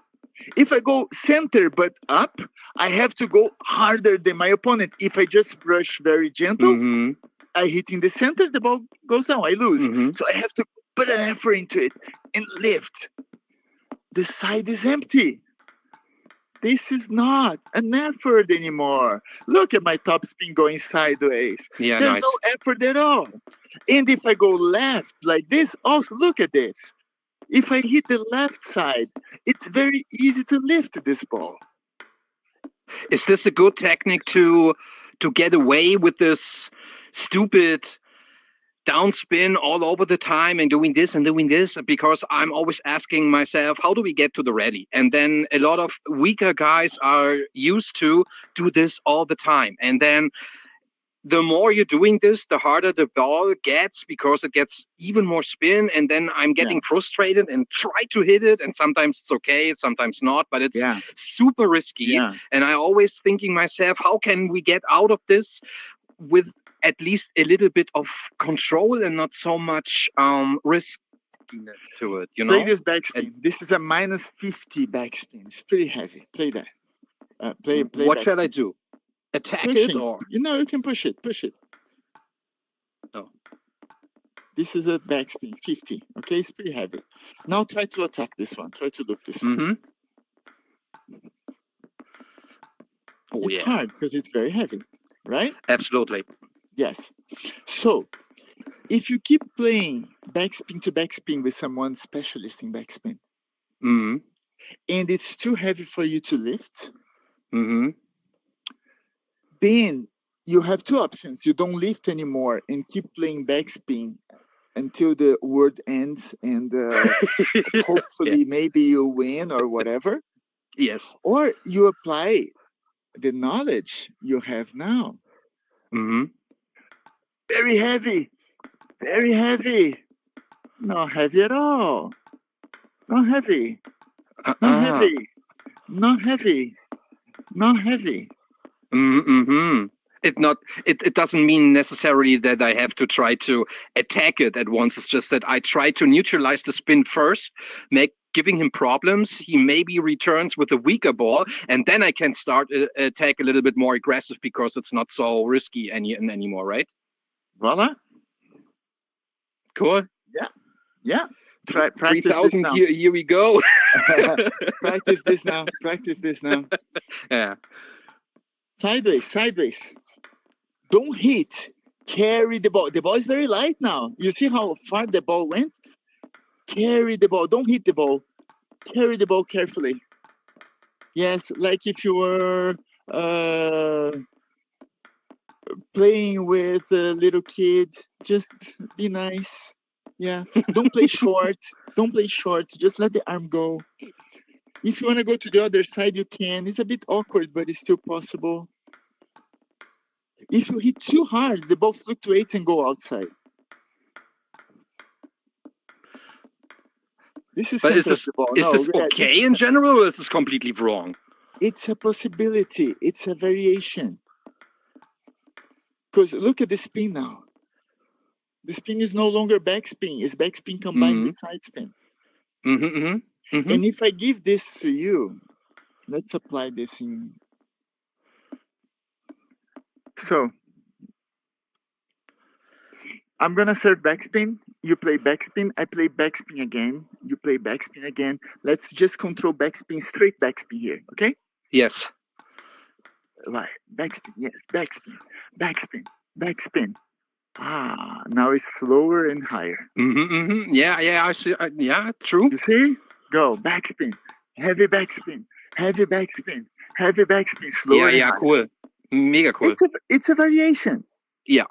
If I go center but up, I have to go harder than my opponent. If I just brush very gentle, I hit in the center, the ball goes down, I lose. So I have to put an effort into it and lift. The side is empty. This is not an effort anymore. Look at my top spin going sideways. Yeah, There's no effort at all. And if I go left like this, also look at this. If I hit the left side, it's very easy to lift this ball. Is this a good technique to get away with this stupid downspin all over the time and doing this? Because I'm always asking myself, how do we get to the ready? And then a lot of weaker guys are used to do this all the time. And then the more you're doing this, the harder the ball gets because it gets even more spin. And then I'm getting frustrated and try to hit it. And sometimes it's okay, sometimes not, but it's super risky. Yeah. And I always thinking myself, how can we get out of this with at least a little bit of control and not so much riskiness to it, you know? Play this backspin. This is a -50 backspin. It's pretty heavy. Play that. Play what shall I do? Attack it or? You can push it. Push it. Oh. This is a backspin, 50. Okay, it's pretty heavy. Now try to attack this one. Try to loop this one. Oh, it's hard because it's very heavy, right? Absolutely. Yes. So, if you keep playing backspin to backspin with someone specialist in backspin, and it's too heavy for you to lift, then you have two options. You don't lift anymore and keep playing backspin until the word ends and hopefully maybe you win or whatever. Yes. Or you apply the knowledge you have now. Very heavy. Very heavy. Not heavy at all. Not heavy. Not heavy. Not heavy. Not heavy. Mm-hmm. It doesn't mean necessarily that I have to try to attack it at once. It's just that I try to neutralize the spin first, giving him problems. He maybe returns with a weaker ball, and then I can start attack a little bit more aggressive because it's not so risky anymore, right? Voila. Cool. Yeah. Yeah. Try practice this 3000. now. Here we go. Practice this now. Practice this now. Yeah. Sideways, sideways. Don't hit. Carry the ball. The ball is very light now. You see how far the ball went? Carry the ball. Don't hit the ball. Carry the ball carefully. Yes, like if you were playing with a little kid. Just be nice. Yeah. Don't play short. Don't play short. Just let the arm go. If you want to go to the other side, you can. It's a bit awkward, but it's still possible. If you hit too hard, the ball fluctuates and go outside. This is But is this okay in general, or is this completely wrong? It's a possibility. It's a variation. Because look at the spin now. The spin is no longer backspin. It's backspin combined with side spin. And if I give this to you, let's apply this in. So I'm gonna serve backspin. You play backspin. I play backspin again. You play backspin again. Let's just control backspin, straight backspin here. Okay? Yes. Right. Backspin. Yes. Backspin. Backspin. Backspin. Now it's slower and higher. Yeah. I see. Yeah. True. You see? Go backspin. Heavy backspin. Heavy backspin. Heavy backspin. Slower. Yeah. Cool. Mega cool. It's a variation. Yeah.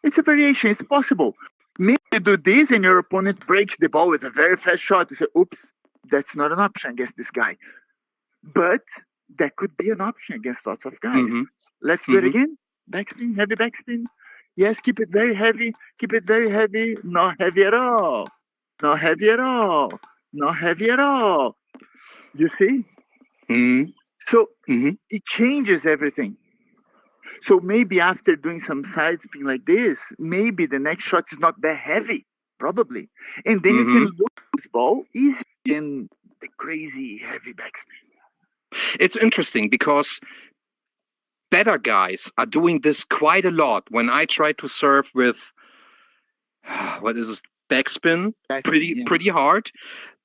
It's a variation. It's possible. Maybe you do this and your opponent breaks the ball with a very fast shot. You say, oops, that's not an option against this guy. But that could be an option against lots of guys. Let's do it again. Backspin, heavy backspin. Yes, keep it very heavy. Keep it very heavy. Not heavy at all. Not heavy at all. Not heavy at all. You see? So it changes everything. So maybe after doing some side spin like this, maybe the next shot is not that heavy, probably. And then you can look at this ball easier than the crazy heavy backspin. It's interesting because better guys are doing this quite a lot. When I try to serve with, what is this, backspin, pretty hard,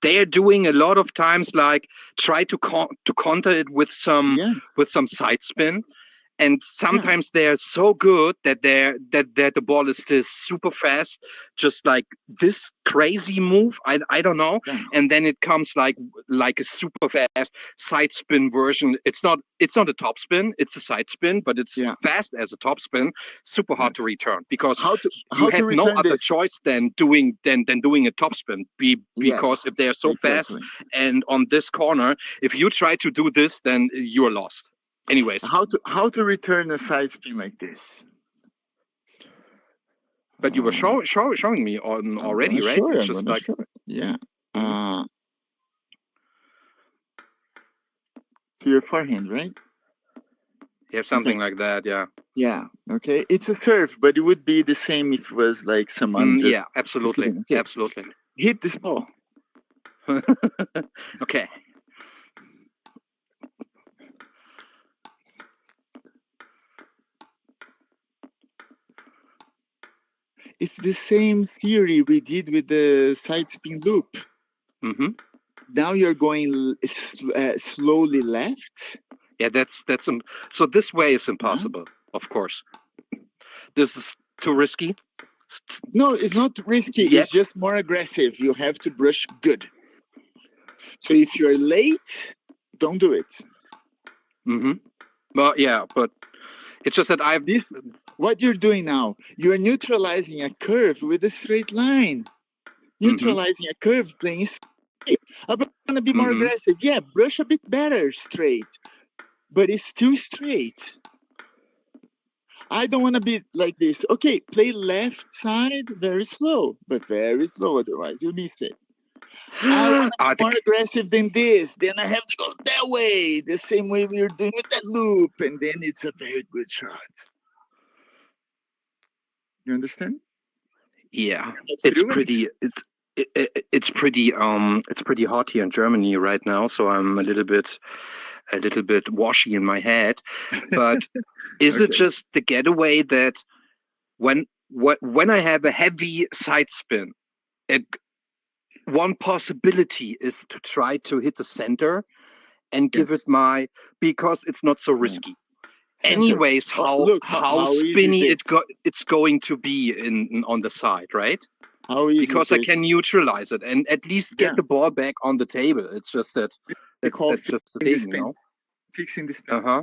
they are doing a lot of times like try to counter it with some side spin. And sometimes they're so good that the ball is still super fast, just like this crazy move. I don't know. Yeah. And then it comes like a super fast side spin version. It's not a top spin, it's a side spin, but it's fast as a top spin. Super hard to return because you have no other choice than doing a top spin. Because if they are so fast and on this corner, if you try to do this, then you're lost. Anyways, how to return a side spin like this? But you were showing me on already, right? It's just like yeah. To your forehand, right? Yeah, something like that. Yeah. Yeah. Okay. It's a serve, but it would be the same if it was like someone. Yeah. Absolutely. Absolutely. Hit this ball. Okay. It's the same theory we did with the side spin loop. Now you're going slowly left. Yeah, that's so this way is impossible. Of course, this is too risky. No, it's not risky. Yeah. It's just more aggressive. You have to brush good. So if you're late, don't do it. Well, yeah, but it's just that what you're doing now, you're neutralizing a curve with a straight line. Neutralizing a curve playing straight. I'm going to be more aggressive. Yeah, brush a bit better straight. But it's still straight. I don't want to be like this. Okay, play left side very slow. But very slow, otherwise you miss it. I want to Ah, be more aggressive than this. Then I have to go that way, the same way we were doing with that loop, and then it's a very good shot. You understand? yeah, That's it's true. pretty. It's pretty hot here in Germany right now, so I'm a little bit washy in my head. But is it Okay. just the getaway that when I have a heavy side spin, it, one possibility is to try to hit the center and give it Yes. my, because it's not so Yeah. risky. Center. Anyways, Oh, how look how how easy is spinny this? it's going to be on the side, right? How easy is Because I this? can neutralize it and at least get Yeah. the ball back on the table. It's just that We call that's just the fixing the thing, you spin. know. Fixing the spin. Uh-huh.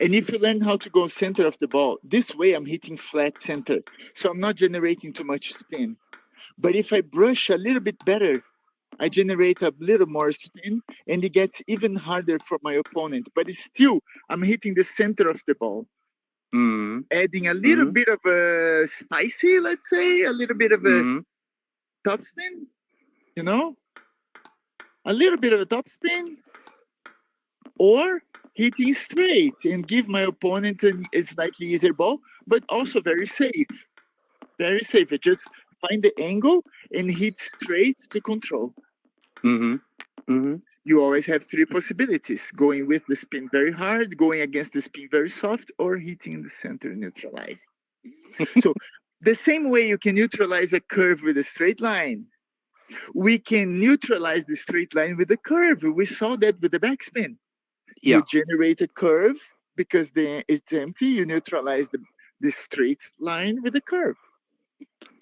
And if you learn how to go center of the ball, this way I'm hitting flat center. So I'm not generating too much spin. But if I brush a little bit better, I generate a little more spin and it gets even harder for my opponent. But it's still, I'm hitting the center of the ball, Mm-hmm. adding a little Mm-hmm. bit of a spicy, let's say, a little bit of a Mm-hmm. topspin, you know, a little bit of a topspin, or hitting straight and give my opponent a slightly easier ball, but also very safe. Very safe. I just find the angle and hit straight to control. Mm-hmm. Mm-hmm. You always have three possibilities: going with the spin very hard, going against the spin very soft, or hitting in the center neutralize. So the same way you can neutralize a curve with a straight line, we can neutralize the straight line with a curve. We saw that with the backspin. You Yeah, generate a curve because it's empty. You neutralize the straight line with a curve,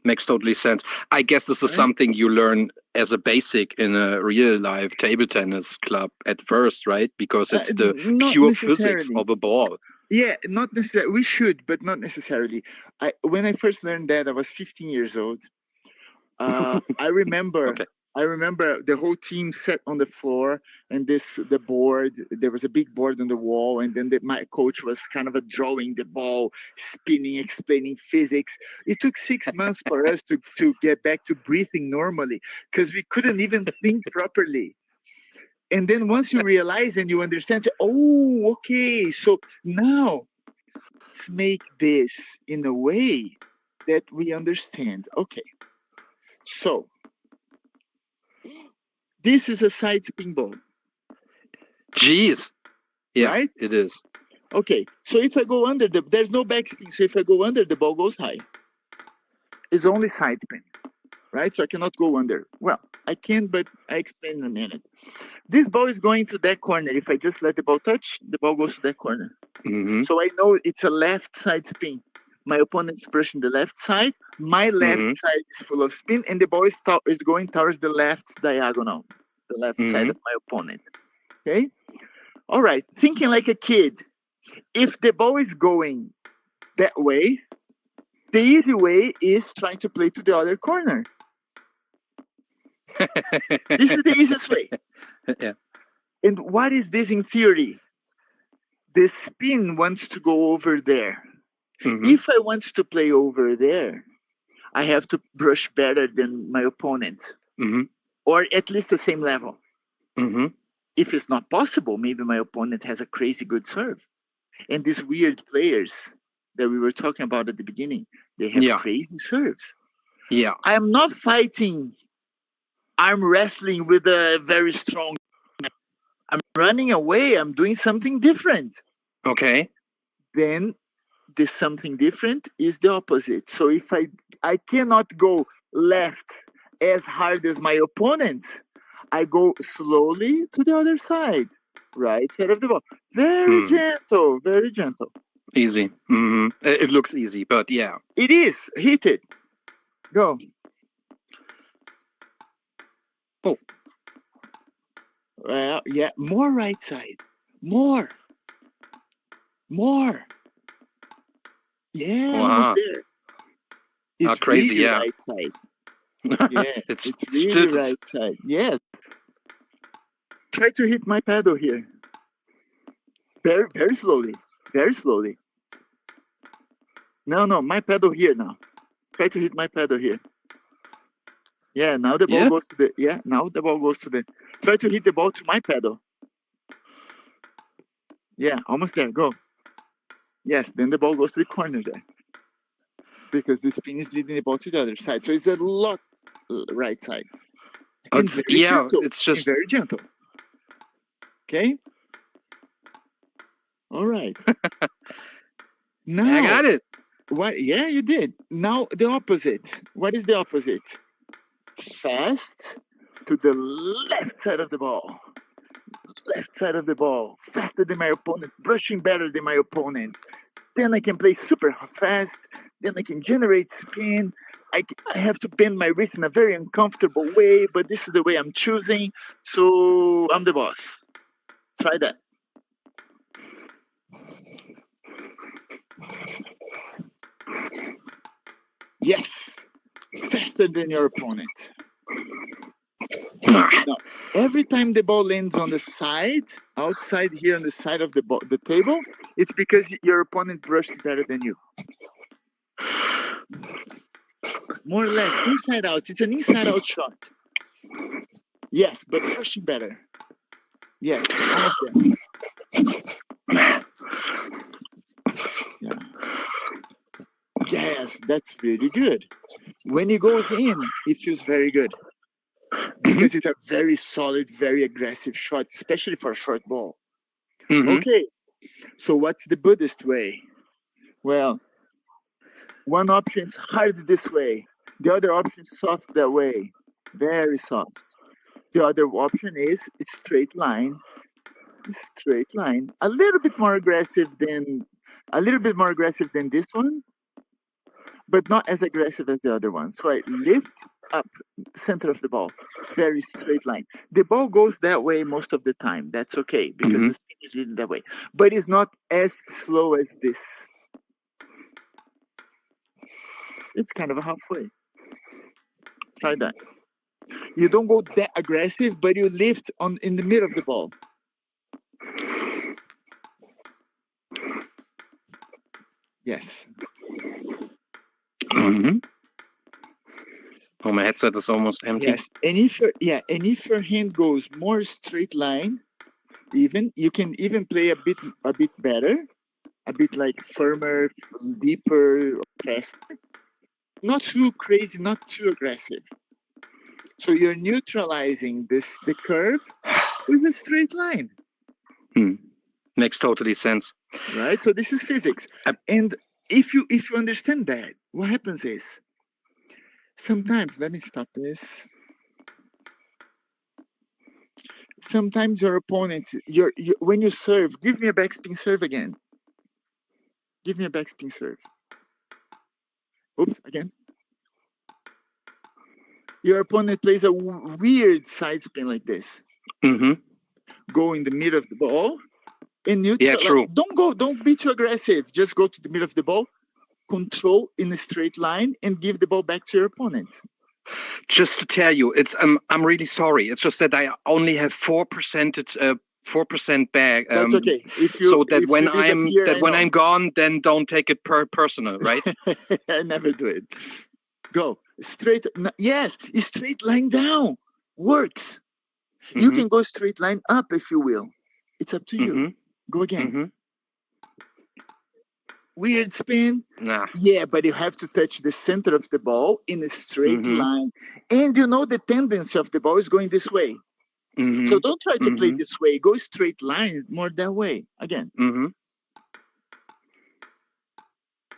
makes totally sense. I guess this is right? something you learn as a basic in a real life table tennis club at first, right? Because it's the Not pure physics necessarily. of a ball. Yeah, not necessarily. We should, but not necessarily. When I first learned that, I was 15 years old. I remember. Okay. I remember the whole team sat on the floor, and the board. There was a big board on the wall, and then my coach was kind of drawing the ball, spinning, explaining physics. It took 6 months for us to get back to breathing normally because we couldn't even think properly. And then once you realize and you understand, oh, okay, so now let's make this in a way that we understand. Okay, so this is a side spin ball, Jeez. Yeah, right? it is. Okay, so if I go under there's no backspin, so if I go under, the ball goes high. It's only side spin, right? So I cannot go under. Well, I can, but I explain in a minute. This ball is going to that corner. If I just let the ball touch, the ball goes to that corner. Mm-hmm. So I know it's a left side spin. My opponent's brushing the left side. My left Mm-hmm. side is full of spin, and the ball is going towards the left diagonal, the left side Mm-hmm. of my opponent. Okay? All right. Thinking like a kid. If the ball is going that way, the easy way is trying to play to the other corner. This is the easiest way. Yeah. And what is this in theory? The spin wants to go over there. Mm-hmm. If I want to play over there, I have to brush better than my opponent, Mm-hmm. or at least the same level. Mm-hmm. If it's not possible, maybe my opponent has a crazy good serve. And these weird players that we were talking about at the beginning, they have Yeah. crazy serves. Yeah. I'm not fighting arm wrestling with a very strong. I'm running away. I'm doing something different. Okay. Then this something different is the opposite. So if I cannot go left as hard as my opponent, I go slowly to the other side, right side of the ball. Very Hmm. gentle, very gentle. Easy. Mm-hmm. It looks easy, but yeah. It is. Hit it. Go. Oh. Well, yeah, more right side. More. More. Yeah, almost Wow. there. It's Crazy. really Yeah. right side. Yeah, it's it's still really right side. Yes. Try to hit my paddle here. Very, very slowly. Very slowly. No, my paddle here now. Try to hit my paddle here. Yeah, now the ball Yeah. goes to the. Yeah, now the ball goes to the. Try to hit the ball to my pedal. Yeah, almost there. Go. Yes, then the ball goes to the corner there. Because the spin is leading the ball to the other side. So it's a lot right side. And very Yeah, gentle. it's just. And very gentle. Okay? All right. Now, I got it. what? Yeah, you did. Now the opposite. What is the opposite? Fast to the left side of the ball. Left side of the ball. Faster than my opponent. Brushing better than my opponent. Then I can play super fast. Then I can generate spin. I have to bend my wrist in a very uncomfortable way, but this is the way I'm choosing. So I'm the boss. Try that. Yes. Faster than your opponent. Now, every time the ball lands on the side, outside here on the side of the table, it's because your opponent brushed better than you. More left, inside out. It's an inside out shot. Yes, but brushing better. Yes, almost there. Yeah. Yes, that's really good. When he goes in, it feels very good. Because it's a very solid, very aggressive shot, especially for a short ball. Okay, so what's the Buddhist way? Well, one option is hard this way. The other option is soft that way. Very soft. The other option is straight line. Straight line. A little bit more aggressive than this one, but not as aggressive as the other one. So I lift up center of the ball. Very straight line. The ball goes that way most of the time. That's okay because the spin is leading that way. But it's not as slow as this. It's kind of a halfway. Try that. You don't go that aggressive, but you lift in the middle of the ball. Yes. Oh, my headset is almost empty. Yes, and if your hand goes more straight line, even you can even play a bit better, a bit like firmer, deeper, faster. Not too crazy, not too aggressive. So you're neutralizing the curve with a straight line. Makes totally sense. Right? So this is physics. And if you understand that, what happens is sometimes, let me stop this. Sometimes your opponent, when you serve, give me a backspin serve again. Give me a backspin serve. Oops, again. Your opponent plays a weird side spin like this. Go in the middle of the ball and neutral. Yeah, true. Don't be too aggressive. Just go to the middle of the ball, control in a straight line, and give the ball back to your opponent. Just to tell you, it's I'm really sorry. It's just that I only have 4% bag. That's okay. So that when I'm gone, then don't take it personal, right? I never do it. Go straight. Yes, straight line down works. You can go straight line up if you will. It's up to you. Go again. Weird spin. Nah. Yeah, but you have to touch the center of the ball in a straight line. And you know the tendency of the ball is going this way. So don't try to play this way. Go straight line more that way. Again.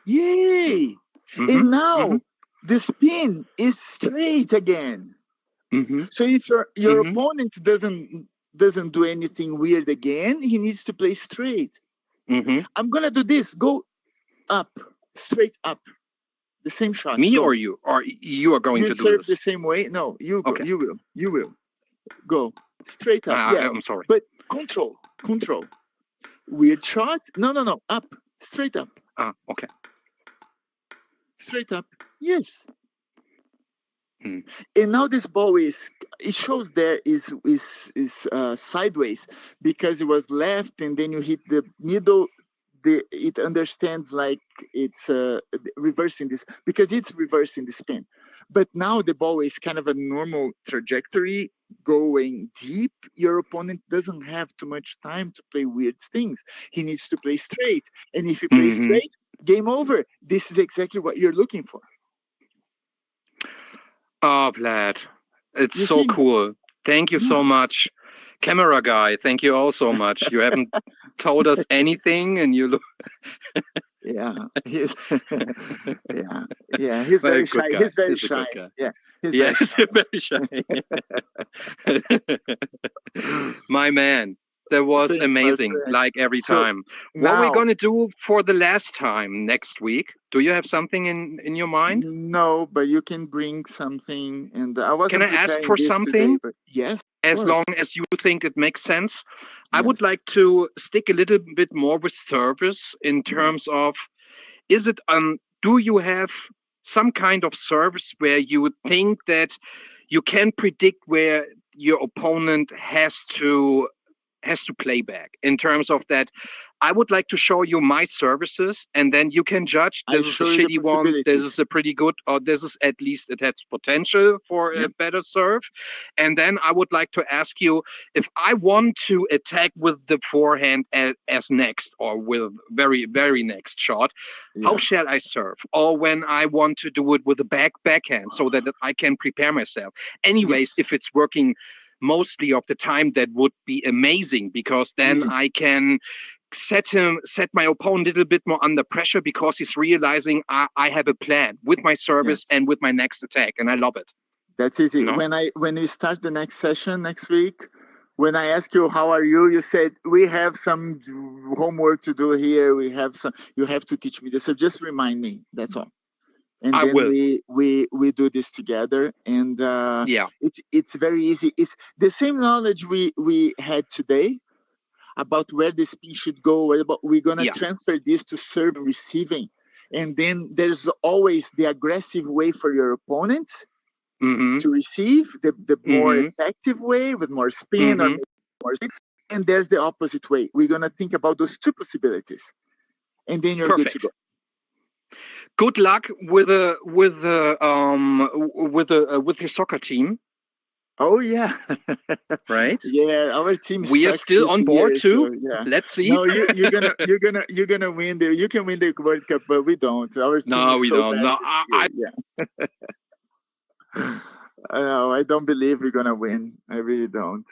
Yay! And now the spin is straight again. So if your opponent doesn't do anything weird again, he needs to play straight. I'm gonna do this. Go up, straight up. The same shot. Me or you? Or you are going to do this? You serve the same way? No, you go. Okay. You will. Go straight up. Yeah. I'm sorry. But control. Weird shot. No. Up. Straight up. Okay. Straight up. Yes. And now this ball it shows there is sideways because it was left and then you hit the middle. It understands like it's reversing this because it's reversing the spin. But now the ball is kind of a normal trajectory going deep. Your opponent doesn't have too much time to play weird things. He needs to play straight. And if he plays Hmm. straight, game over. This is exactly what you're looking for. Oh, Vlad, it's You so see? cool. Thank you Yeah. so much. Camera guy, thank you all so much. You haven't told us anything, and you look Yeah. He's yeah. Yeah. He's like a very good shy. guy. He's very He's a shy. good guy. Yeah. He's Yeah, very he's shy. very shy. My man, that was Thanks, my amazing, friend. like every So time. What we're now, gonna do for the last time next week? Do you have something in your mind? no, but you can bring something. And I Can I wasn't ask preparing for this today, something? but yes, of As course. long as you think it makes sense. I would Yes. like to stick a little bit more with service in terms Yes. of, is it do you have some kind of service where you would think that you can predict where your opponent has to play back in terms of that? I would like to show you my services, and then you can judge, I this is a show you the shitty one, this possibilities. is a pretty good, or this is at least it has potential for Yeah. a better serve. And then I would like to ask you, if I want to attack with the forehand as next, or with very, very next shot, how Yeah. shall I serve? Or when I want to do it with a backhand so that I can prepare myself. Anyways, Yes. if it's working mostly of the time, that would be amazing, because then Easy. I can set my opponent a little bit more under pressure, because he's realizing I have a plan with my service Yes. and with my next attack, and I love it. That's easy. No? When we start the next session next week, when I ask you how are you, you said we have some homework to do here. We have some. You have to teach me this. So just remind me. That's all. And I then will. we do this together. And Yeah. it's very easy. It's the same knowledge we had today about where the spin should go. We're gonna Yeah. transfer this to serve and receiving. And then there's always the aggressive way for your opponent Mm-hmm. to receive, the more Mm-hmm. effective way with more spin or Mm-hmm. maybe more speed. And there's the opposite way. We're gonna think about those two possibilities, and then you're good to Perfect. go. Good luck with your soccer team, Oh yeah, right? yeah. Our team We are sucks still this on board year, too. so yeah. Let's see. No, you're gonna win the you can win the World Cup, but we don't. Our team No, is we so don't. bad No, this I year. Yeah, I know. I don't believe we're gonna win. I really don't.